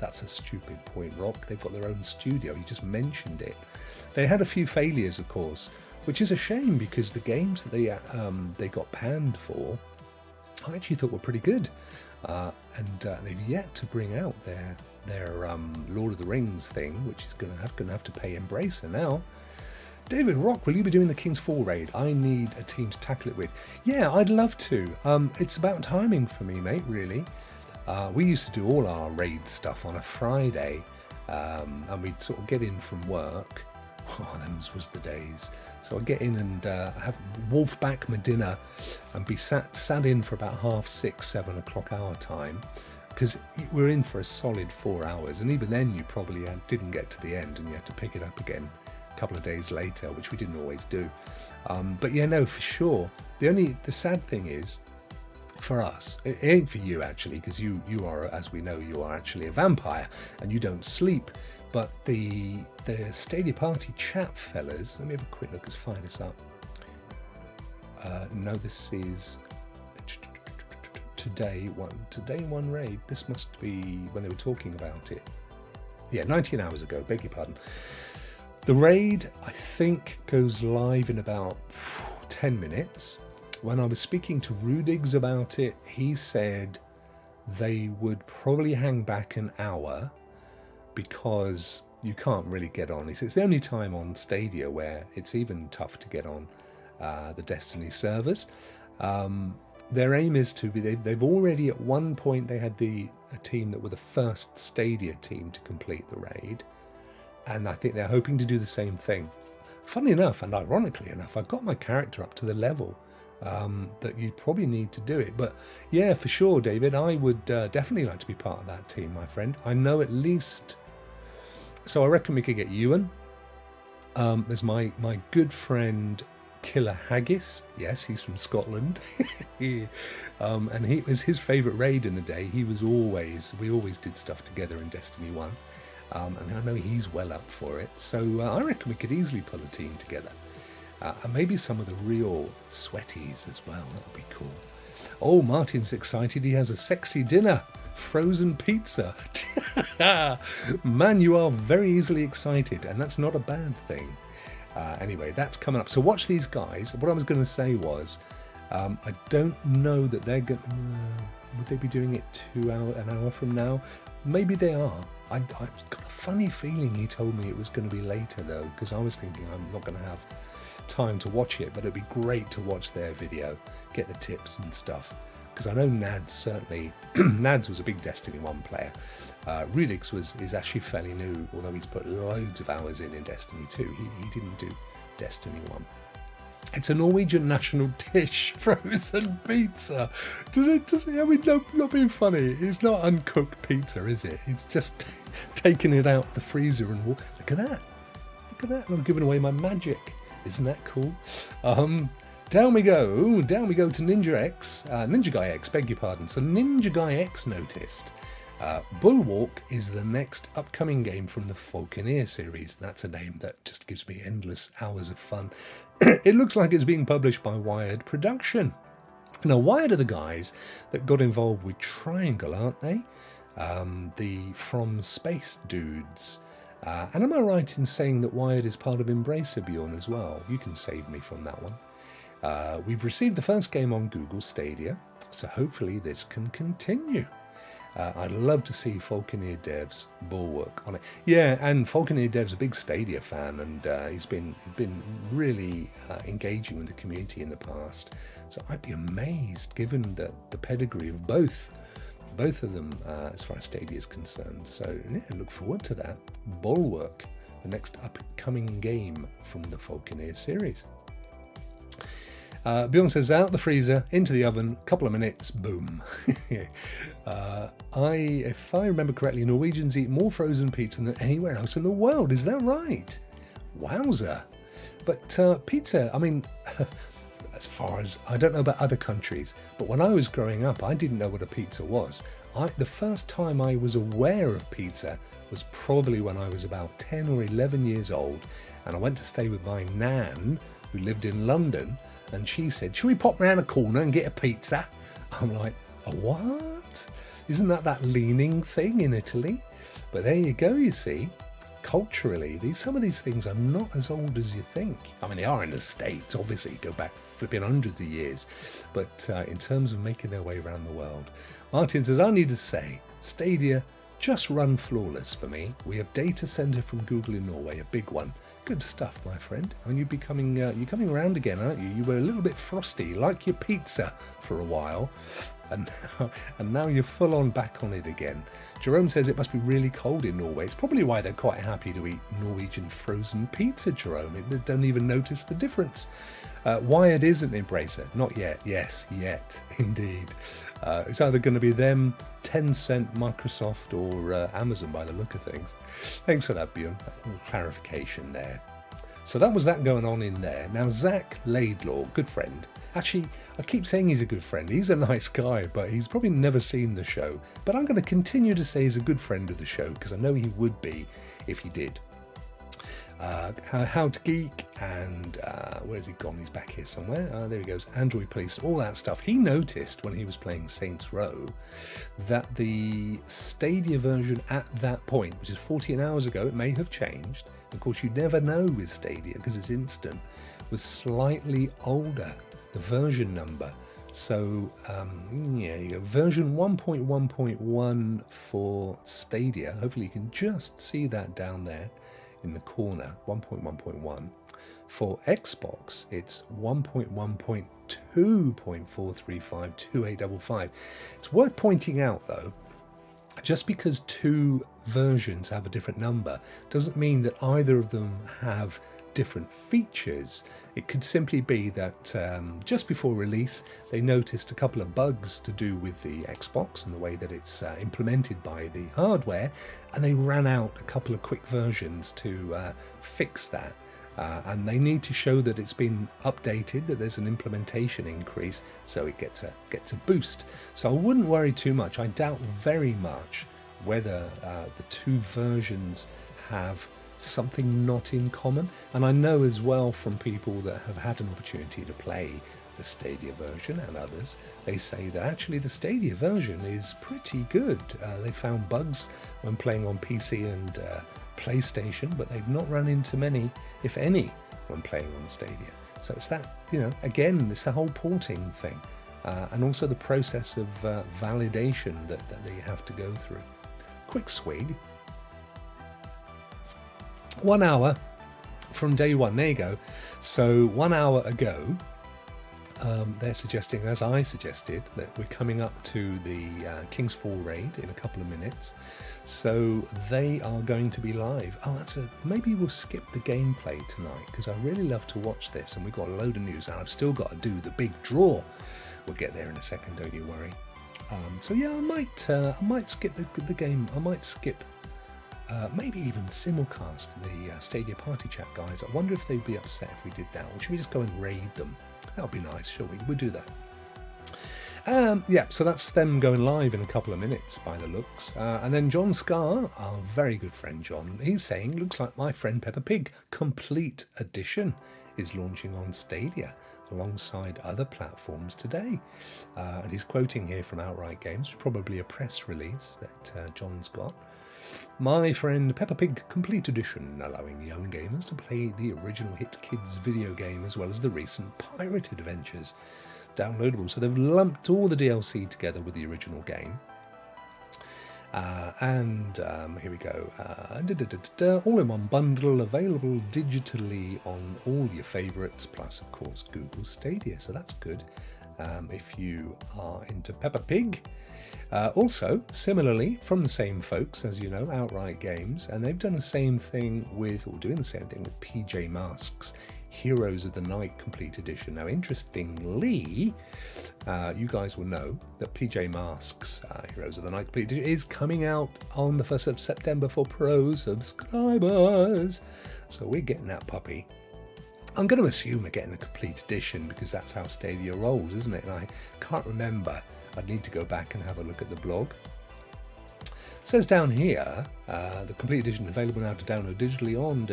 that's a stupid point, Rock. They've got their own studio. You just mentioned it. They had a few failures, of course, which is a shame because the games that they got panned for, I actually thought were pretty good, and they've yet to bring out their Lord of the Rings thing, which is going to have to pay Embracer now. David Rock, will you be doing the King's Fall raid? I need a team to tackle it with. Yeah, I'd love to. It's about timing for me, mate, really. We used to do all our raid stuff on a Friday, and we'd sort of get in from work. Oh, those was the days. So I'd get in and have wolf back my dinner and be sat in for about 6:30, 7 o'clock our time, because we're in for a solid 4 hours, and even then you probably didn't get to the end and you had to pick it up again couple of days later, which we didn't always do. But yeah, no, for sure. The sad thing is, for us, it ain't for you actually, because you are, as we know, you are actually a vampire and you don't sleep. But the Stadia Party Chat fellas, let me have a quick look. Let's fire this up. No, this is today one raid. This must be when they were talking about it. Yeah, 19 hours ago. Beg your pardon. The raid, I think, goes live in about 10 minutes. When I was speaking to Rudigs about it, he said they would probably hang back an hour because you can't really get on. He said it's the only time on Stadia where it's even tough to get on the Destiny servers. Their aim is to be, they've already at one point, they had a team that were the first Stadia team to complete the raid. And I think they're hoping to do the same thing. Funny enough, and ironically enough, I got my character up to the level that you probably need to do it. But yeah, for sure, David, I would definitely like to be part of that team, my friend. I know at least... So I reckon we could get Ewan. There's my good friend Killer Haggis. Yes, he's from Scotland. And it was his favourite raid in the day. We always did stuff together in Destiny 1. And I know he's well up for it, so I reckon we could easily pull a team together. And maybe some of the real sweaties as well, that would be cool. Oh, Martin's excited, he has a sexy dinner frozen pizza. Man, you are very easily excited, and that's not a bad thing. Anyway, that's coming up. So watch these guys. What I was going to say was, I don't know that they're going. Would they be doing it an hour from now? Maybe they are. I've got a funny feeling he told me it was going to be later though, because I was thinking I'm not going to have time to watch it, but it'd be great to watch their video, get the tips and stuff. Because I know Nads certainly, Nads was a big Destiny 1 player. Rudix is actually fairly new, although he's put loads of hours in Destiny 2. He didn't do Destiny 1. It's a Norwegian national dish, frozen pizza. Does it? I mean, not being funny. It's not uncooked pizza, is it? It's just taking it out the freezer and look at that. Look at that. I'm giving away my magic. Isn't that cool? Down we go to Ninja Guy X, beg your pardon. So Ninja Guy X noticed Bulwark is the next upcoming game from the Falconeer series. That's a name that just gives me endless hours of fun. It looks like it's being published by Wired Production. Now, Wired are the guys that got involved with Triangle, aren't they? The From Space dudes. And am I right in saying that Wired is part of Embracer, Bjorn, as well? You can save me from that one. We've received the first game on Google Stadia, so hopefully this can continue. I'd love to see Falconeer Dev's Bulwark on it. Yeah, and Falconeer Dev's a big Stadia fan, and he's been really engaging with the community in the past. So I'd be amazed, given the pedigree of both of them as far as Stadia is concerned. So yeah, look forward to that. Bulwark, the next upcoming game from the Falconeer series. Bjorn says, out the freezer, into the oven, couple of minutes, boom. If I remember correctly, Norwegians eat more frozen pizza than anywhere else in the world. Is that right? Wowza. But pizza, I mean, as far as, I don't know about other countries, but when I was growing up, I didn't know what a pizza was. The first time I was aware of pizza was probably when I was about 10 or 11 years old, and I went to stay with my nan, who lived in London, and she said, should we pop round a corner and get a pizza? I'm like, a what? Isn't that leaning thing in Italy? But there you go, you see. Culturally, some of these things are not as old as you think. I mean, they are in the States, obviously, go back flipping hundreds of years. But in terms of making their way around the world. Martin says, I need to say, Stadia just run flawless for me. We have data center from Google in Norway, a big one. Good stuff, my friend. And you're coming around again, aren't you? You were a little bit frosty, like your pizza, for a while, and now you're full on back on it again. Jerome says it must be really cold in Norway. It's probably why they're quite happy to eat Norwegian frozen pizza, Jerome. They don't even notice the difference. Wired isn't Embracer. Not yet. Yes, yet, indeed. It's either going to be them, Tencent, Microsoft, or Amazon by the look of things. Thanks for that, Bjorn. That little clarification there. So that was that going on in there. Now, Zach Laidlaw, good friend. Actually, I keep saying he's a good friend. He's a nice guy, but he's probably never seen the show. But I'm going to continue to say he's a good friend of the show, because I know he would be if he did. How to Geek, and where's he gone? He's back here somewhere. There he goes. Android Police, all that stuff. He noticed when he was playing Saints Row that the Stadia version at that point, which is 14 hours ago, it may have changed. Of course, you never know with Stadia because it's instant, was slightly older, the version number. So, yeah, you go. Version 1.1.1 for Stadia. Hopefully you can just see that down there in the corner, 1.1.1. For Xbox, it's 1.1.2.4352855. It's worth pointing out, though, just because two versions have a different number doesn't mean that either of them have different features. It could simply be that just before release they noticed a couple of bugs to do with the Xbox and the way that it's implemented by the hardware, and they ran out a couple of quick versions to fix that. And they need to show that it's been updated, that there's an implementation increase, so it gets a boost. So I wouldn't worry too much. I doubt very much whether the two versions have something not in common. And I know as well from people that have had an opportunity to play the Stadia version and others, they say that actually the Stadia version is pretty good. They found bugs when playing on PC and PlayStation, but they've not run into many, if any, when playing on Stadia. So it's that, again, it's the whole porting thing, and also the process of validation that they have to go through. Quick swig. 1 hour from day one. There you go. So 1 hour ago, they're suggesting, as I suggested, that we're coming up to the King's Fall raid in a couple of minutes. So they are going to be live. Maybe we'll skip the gameplay tonight, because I really love to watch this, and we've got a load of news, and I've still got to do the big draw. We'll get there in a second, don't you worry. So yeah, I might skip the game. I might skip maybe even simulcast the Stadia Party Chat guys. I wonder if they'd be upset if we did that, or should we just go and raid them? That would be nice, shall we? We'll do that. Yeah, so that's them going live in a couple of minutes by the looks. And then John Scar, our very good friend John, he's saying, looks like my friend Peppa Pig Complete Edition is launching on Stadia alongside other platforms today. And he's quoting here from Outright Games, probably a press release that John's got. My friend Peppa Pig Complete Edition, allowing young gamers to play the original hit kids video game as well as the recent pirated adventures. Downloadable. So they've lumped all the DLC together with the original game. Here we go. All in one bundle, available digitally on all your favourites, plus of course Google Stadia. So that's good if you are into Peppa Pig. Also, similarly, from the same folks, as you know, Outright Games, and they've done the same thing with, or doing the same thing with PJ Masks' Heroes of the Night Complete Edition. Now, interestingly, you guys will know that PJ Masks' Heroes of the Night Complete Edition is coming out on the 1st of September for Pro subscribers. So we're getting that puppy. I'm going to assume we're getting the Complete Edition because that's how Stadia rolls, isn't it? And I can't remember. I'd need to go back and have a look at the blog. It says down here, the Complete Edition available now to download digitally on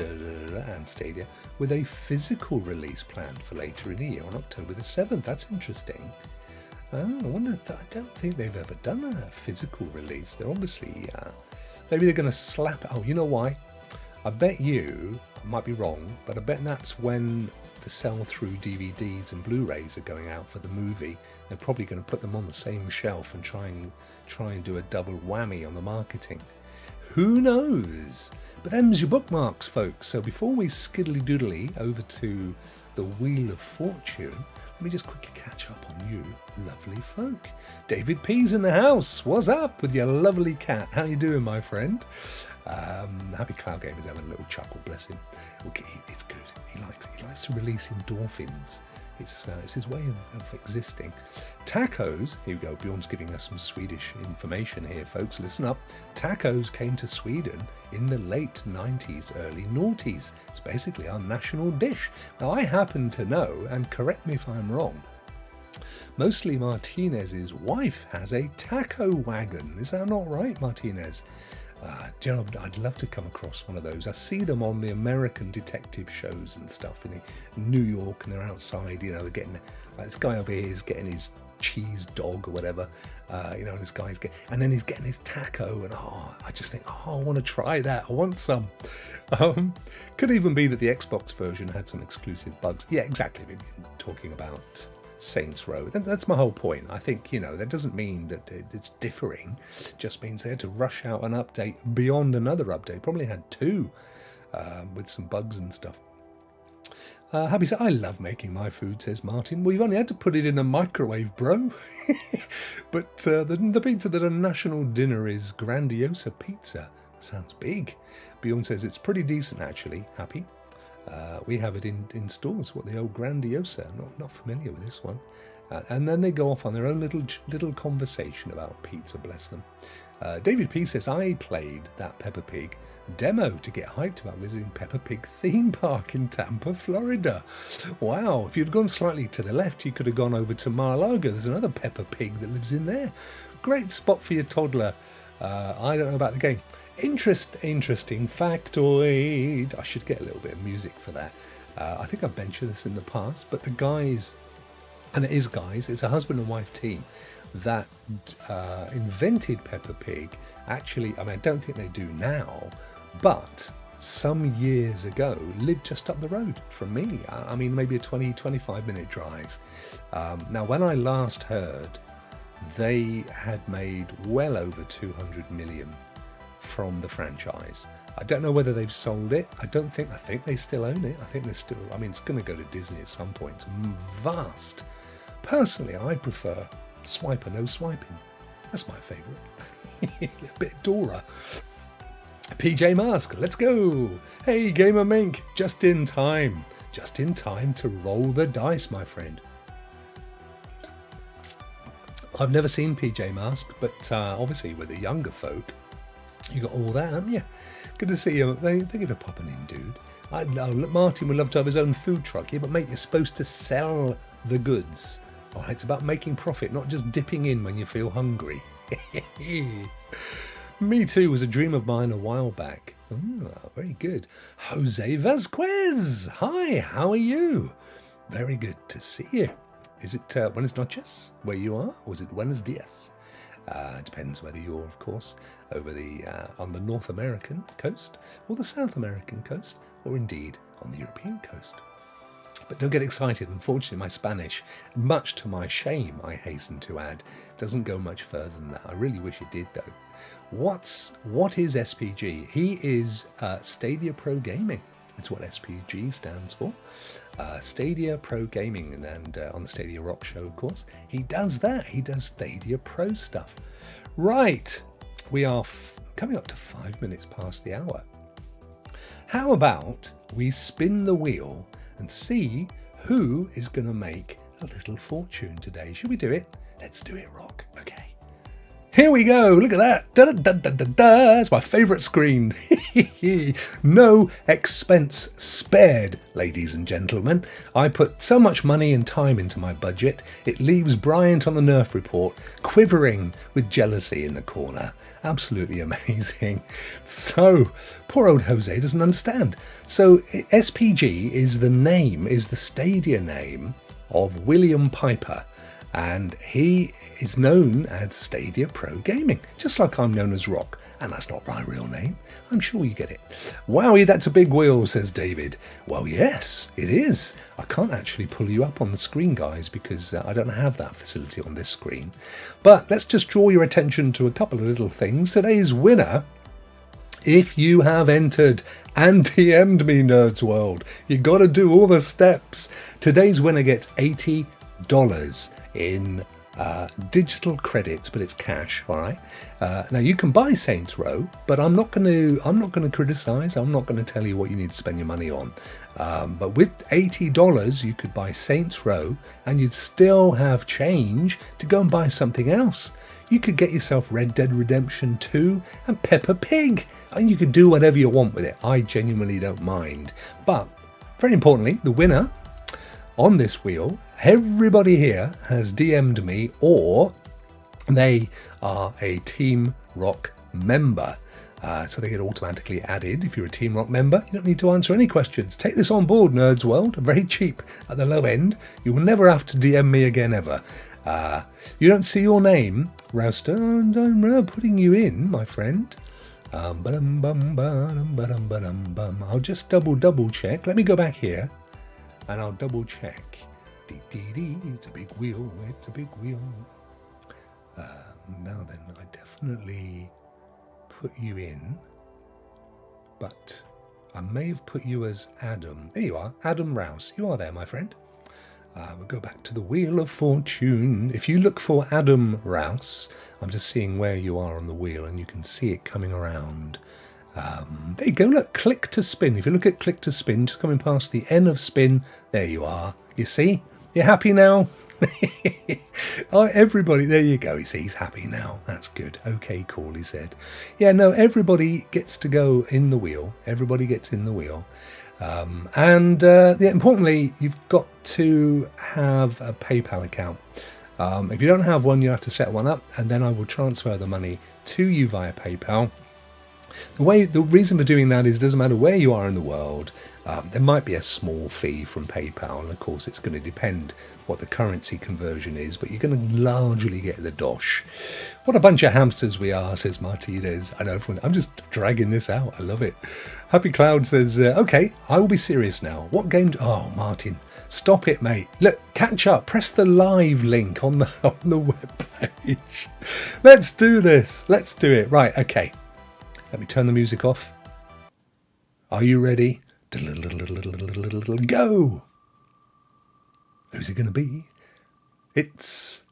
and Stadia, with a physical release planned for later in the year on October the 7th. That's interesting. I wonder. I don't think they've ever done a physical release. They're obviously maybe they're going to slap. Oh, you know why? I bet you, I might be wrong, but I bet that's when the sell-through DVDs and Blu-rays are going out for the movie. They're probably going to put them on the same shelf and try and do a double whammy on the marketing. Who knows? But them's your bookmarks, folks. So before we skiddly-doodly over to the Wheel of Fortune, let me just quickly catch up on you lovely folk. David P's in the house. What's up with your lovely cat? How you doing, my friend? Happy Cloud Gamer's having a little chuckle, bless him. Okay, it's good. He likes to release endorphins. It's his way of existing. Tacos, here we go. Bjorn's giving us some Swedish information here, folks. Listen up. Tacos came to Sweden in the late 90s, early noughties. It's basically our national dish. Now, I happen to know, and correct me if I'm wrong, mostly Martinez's wife has a taco wagon. Is that not right, Martinez? Do you know, I'd love to come across one of those. I see them on the American detective shows and stuff in New York, and they're outside, they're getting, like this guy over here is getting his cheese dog or whatever, and this guy's and then he's getting his taco, and I just think, I want to try that. I want some. Could even be that the Xbox version had some exclusive bugs. Yeah, exactly. We're talking about Saints Row. That's my whole point. I think, that doesn't mean that it's differing. It just means they had to rush out an update beyond another update. Probably had two with some bugs and stuff. Happy said, I love making my food, says Martin. Well, you've only had to put it in a microwave, bro. But the pizza that a national dinner is Grandiosa Pizza. Sounds big. Bjorn says it's pretty decent, actually. Happy. We have it in stores, the old Grandiosa. Not familiar with this one. And then they go off on their own little conversation about pizza, bless them. David P says, I played that Peppa Pig demo to get hyped about visiting Peppa Pig theme park in Tampa, Florida. Wow, if you'd gone slightly to the left, you could have gone over to Mar-a-Lago. There's another Peppa Pig that lives in there. Great spot for your toddler. I don't know about the game. Interesting factoid. I should get a little bit of music for that. I think I've mentioned this in the past, but the guys And it is, guys, it's a husband and wife team that invented Peppa Pig. Actually, I mean, I don't think they do now, but some years ago lived just up the road from me. I mean, maybe a 25 minute drive. Now, when I last heard, they had made well over 200 million from the franchise. I don't know whether they've sold it. I think they still own it. I think they're still, I mean, it's going to go to Disney at some point. It's vast. Personally, I prefer swiper, no swiping. That's my favourite. A bit Dora. PJ Mask, let's go. Hey, Gamer Mink, just in time. Just in time to roll the dice, my friend. I've never seen PJ Mask, but obviously with the younger folk, you got all that, haven't you? Good to see you. Thank you for popping in, dude. I know Martin would love to have his own food truck here, but mate, you're supposed to sell the goods. All right, it's about making profit, not just dipping in when you feel hungry. Me too was a dream of mine a while back. Oh, very good. Jose Vasquez. Hi, how are you? Very good to see you. Is it buenas noches where you are, or is it buenos dias? Depends whether you're, of course, over the on the North American coast, or the South American coast, or indeed on the European coast. But don't get excited. Unfortunately, my Spanish, much to my shame, I hasten to add, doesn't go much further than that. I really wish it did, though. What is SPG? He is Stadia Pro Gaming. That's what SPG stands for. Stadia Pro Gaming, and on the Stadia Rokk Show, of course, he does that. He does Stadia Pro stuff. Right, we are coming up to 5 minutes past the hour. How about we spin the wheel and see who is going to make a little fortune today? Should we do it? Let's do it, Rock. Okay. Here we go. Look at that. Da, da, da, da, da. It's my favourite screen. No expense spared, ladies and gentlemen. I put so much money and time into my budget, it leaves Bryant on the Nerf report quivering with jealousy in the corner. Absolutely amazing. So, poor old Jose doesn't understand. So, SPG is the Stadia name of William Piper. And he is known as Stadia Pro Gaming, just like I'm known as Rock, and that's not my real name. I'm sure you get it. Wowie, that's a big wheel, says David. Well, yes, it is. I can't actually pull you up on the screen, guys, because I don't have that facility on this screen. But let's just draw your attention to a couple of little things. Today's winner, if you have entered and DM'd me, Nerds World, you got to do all the steps. Today's winner gets $80 in digital credits, but it's cash. All right. Now you can buy Saints Row, but I'm not going to criticize. I'm not going to tell you what you need to spend your money on. But with $80, you could buy Saints Row, and you'd still have change to go and buy something else. You could get yourself Red Dead Redemption 2 and Peppa Pig, and you could do whatever you want with it. I genuinely don't mind. But very importantly, the winner on this wheel, everybody here has DM'd me, or they are a Team Rock member. So they get automatically added. If you're a Team Rock member, you don't need to answer any questions. Take this on board, Nerds World. Very cheap at the low end. You will never have to DM me again, ever. You don't see your name, Rouster. I'm putting you in, my friend. I'll just double check. Let me go back here. And I'll double check. It's a big wheel. It's a big wheel. Now then, I definitely put you in. But I may have put you as Adam. There you are, Adam Rouse. You are there, my friend. We'll go back to the Wheel of Fortune. If you look for Adam Rouse, I'm just seeing where you are on the wheel, and you can see it coming around. There you go, look, click to spin. If you look at click to spin, just coming past the N of spin, there you are. You see? You're happy now? Oh, everybody, there you go. You see, he's happy now. That's good. Okay, cool, he said. Yeah, no, everybody gets to go in the wheel. Everybody gets in the wheel. Importantly, you've got to have a PayPal account. If you don't have one, you have to set one up, and then I will transfer the money to you via PayPal. The reason for doing that is it doesn't matter where you are in the world. There might be a small fee from PayPal, and of course it's going to depend what the currency conversion is, but you're going to largely get the dosh. What a bunch of hamsters we are, says Martinez. I know everyone, I'm just dragging this out. I love it. Happy Cloud says, okay, I will be serious now. What game oh, Martin, stop it, mate. Look, catch up. Press the live link on the web page. Let's do this. Let's do it. Right, okay. Let me turn the music off. Are you ready? Go! Who's it going to be? It's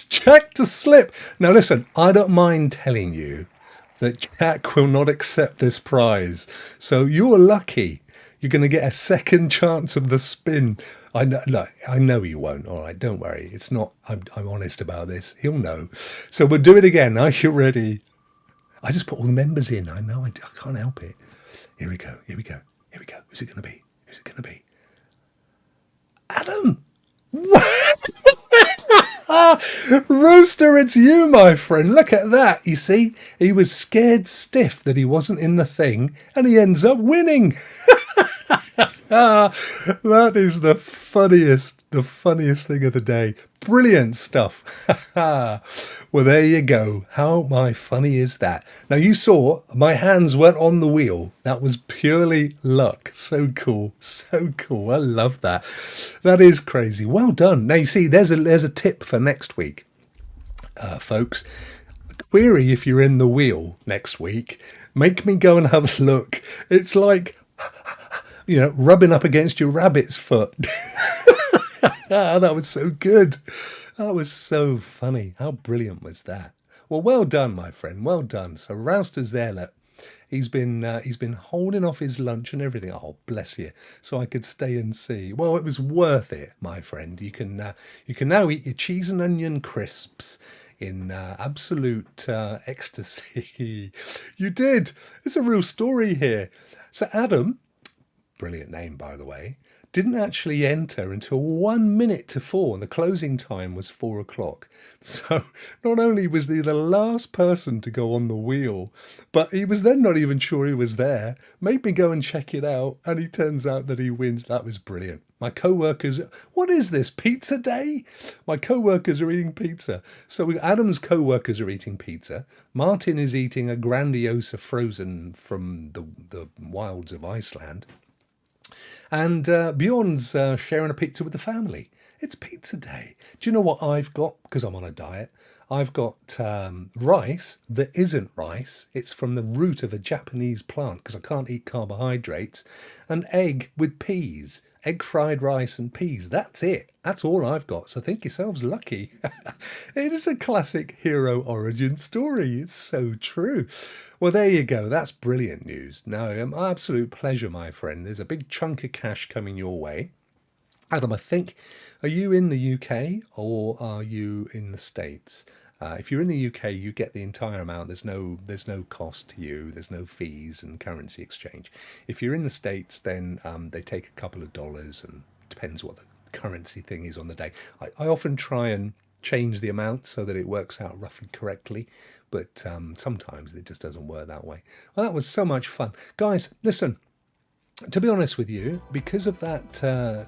Jack to Slip. Now listen, I don't mind telling you that Jack will not accept this prize. So you're lucky. You're going to get a second chance of the spin. I know you won't. All right, don't worry. It's not. I'm honest about this. He'll know. So we'll do it again. Are you ready? I just put all the members in. I know. I can't help it. Here we go. Here we go. Here we go. Who's it going to be? Who's it going to be? Adam. Rooster, it's you, my friend. Look at that. You see, he was scared stiff that he wasn't in the thing, and he ends up winning. That is the funniest thing of the day. Brilliant stuff. Well, there you go. How funny is that? Now, you saw my hands weren't on the wheel. That was purely luck. So cool. So cool. I love that. That is crazy. Well done. Now, you see, there's a tip for next week, folks. Query if you're in the wheel next week. Make me go and have a look. It's like, rubbing up against your rabbit's foot. That was so good. That was so funny. How brilliant was that? Well, well done, my friend. Well done. So Rouster's there. Look, he's been holding off his lunch and everything. Oh, bless you. So I could stay and see. Well, it was worth it, my friend. You can now eat your cheese and onion crisps in absolute ecstasy. You did. It's a real story here. So Adam, brilliant name, by the way, didn't actually enter until 1 minute to 4, and the closing time was 4 o'clock. So not only was he the last person to go on the wheel, but he was then not even sure he was there. Made me go and check it out, and he turns out that he wins. That was brilliant. My co-workers, what is this, pizza day? My co-workers are eating pizza. So Adam's co-workers are eating pizza. Martin is eating a Grandiosa frozen from the wilds of Iceland. And Bjorn's sharing a pizza with the family. It's pizza day. Do you know what I've got? Because I'm on a diet. I've got rice that isn't rice. It's from the root of a Japanese plant because I can't eat carbohydrates. And egg with peas. Egg fried rice and peas. That's it. That's all I've got. So think yourselves lucky. It is a classic hero origin story. It's so true. Well, there you go. That's brilliant news. No, absolute pleasure, my friend. There's a big chunk of cash coming your way. Adam, I think, are you in the UK or are you in the States? If you're in the UK, you get the entire amount. There's no cost to you. There's no fees and currency exchange. If you're in the States, then they take a couple of dollars, and depends what the currency thing is on the day. I often try and change the amount so that it works out roughly correctly, but sometimes it just doesn't work that way. Well, that was so much fun. Guys, listen, to be honest with you, because of that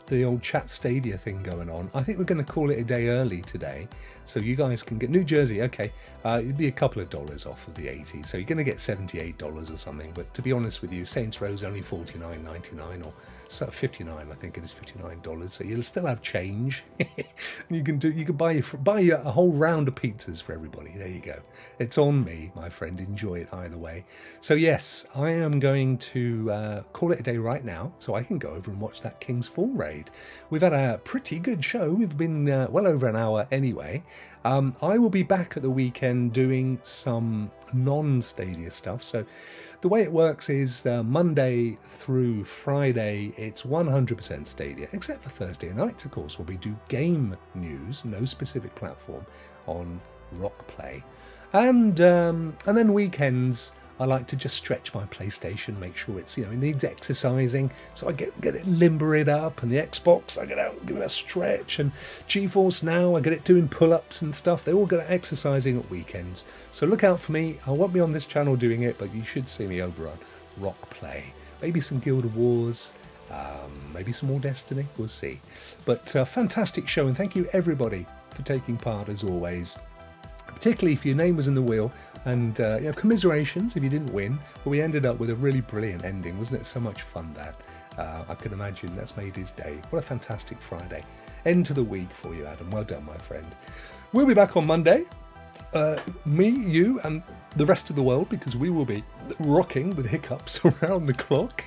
the old chat Stadia thing going on, I think we're going to call it a day early today, so you guys can get New Jersey. Okay, it'd be a couple of dollars off of the 80, so you're going to get $78 or something. But to be honest with you, Saints Row's only $49.99 or so, 59. I think it is $59. So you'll still have change. You can buy a whole round of pizzas for everybody. There you go. It's on me, my friend. Enjoy it either way. So yes, I am going to call it a day right now, so I can go over and watch that King's Fall raid. We've had a pretty good show. We've been well over an hour anyway. I will be back at the weekend doing some non-Stadia stuff. So the way it works is Monday through Friday, it's 100% Stadia, except for Thursday nights, of course, where we do game news, no specific platform, on Rock Play. And then weekends, I like to just stretch my PlayStation, make sure it's, it needs exercising. So I get it, limber it up, and the Xbox, I get out, give it a stretch, and GeForce Now, I get it doing pull-ups and stuff. They all get exercising at weekends. So look out for me. I won't be on this channel doing it, but you should see me over on Rock Play. Maybe some Guild of Wars, maybe some more Destiny, we'll see. But fantastic show, and thank you everybody for taking part as always. Particularly if your name was in the wheel, and commiserations if you didn't win, but we ended up with a really brilliant ending. Wasn't it so much fun that? I can imagine that's made his day. What a fantastic Friday. End to the week for you, Adam. Well done, my friend. We'll be back on Monday. Me, you, and the rest of the world, because we will be rocking with hiccups around the clock.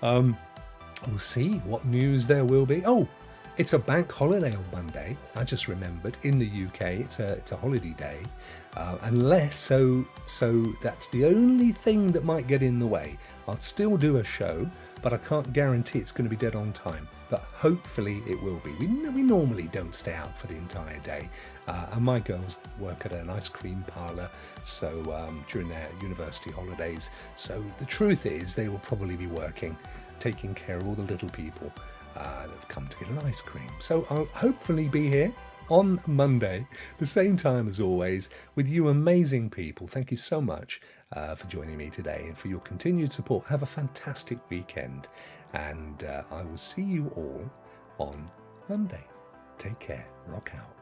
We'll see what news there will be. Oh, it's a bank holiday on Monday. I just remembered. In the UK, it's a holiday day, unless so that's the only thing that might get in the way. I'll still do a show, but I can't guarantee it's going to be dead on time. But hopefully it will be. We normally don't stay out for the entire day, and my girls work at an ice cream parlour, so during their university holidays. So the truth is, they will probably be working, taking care of all the little people that have come to get an ice cream. So I'll hopefully be here on Monday, the same time as always, with you amazing people. Thank you so much for joining me today and for your continued support. Have a fantastic weekend, and I will see you all on Monday. Take care. Rock out.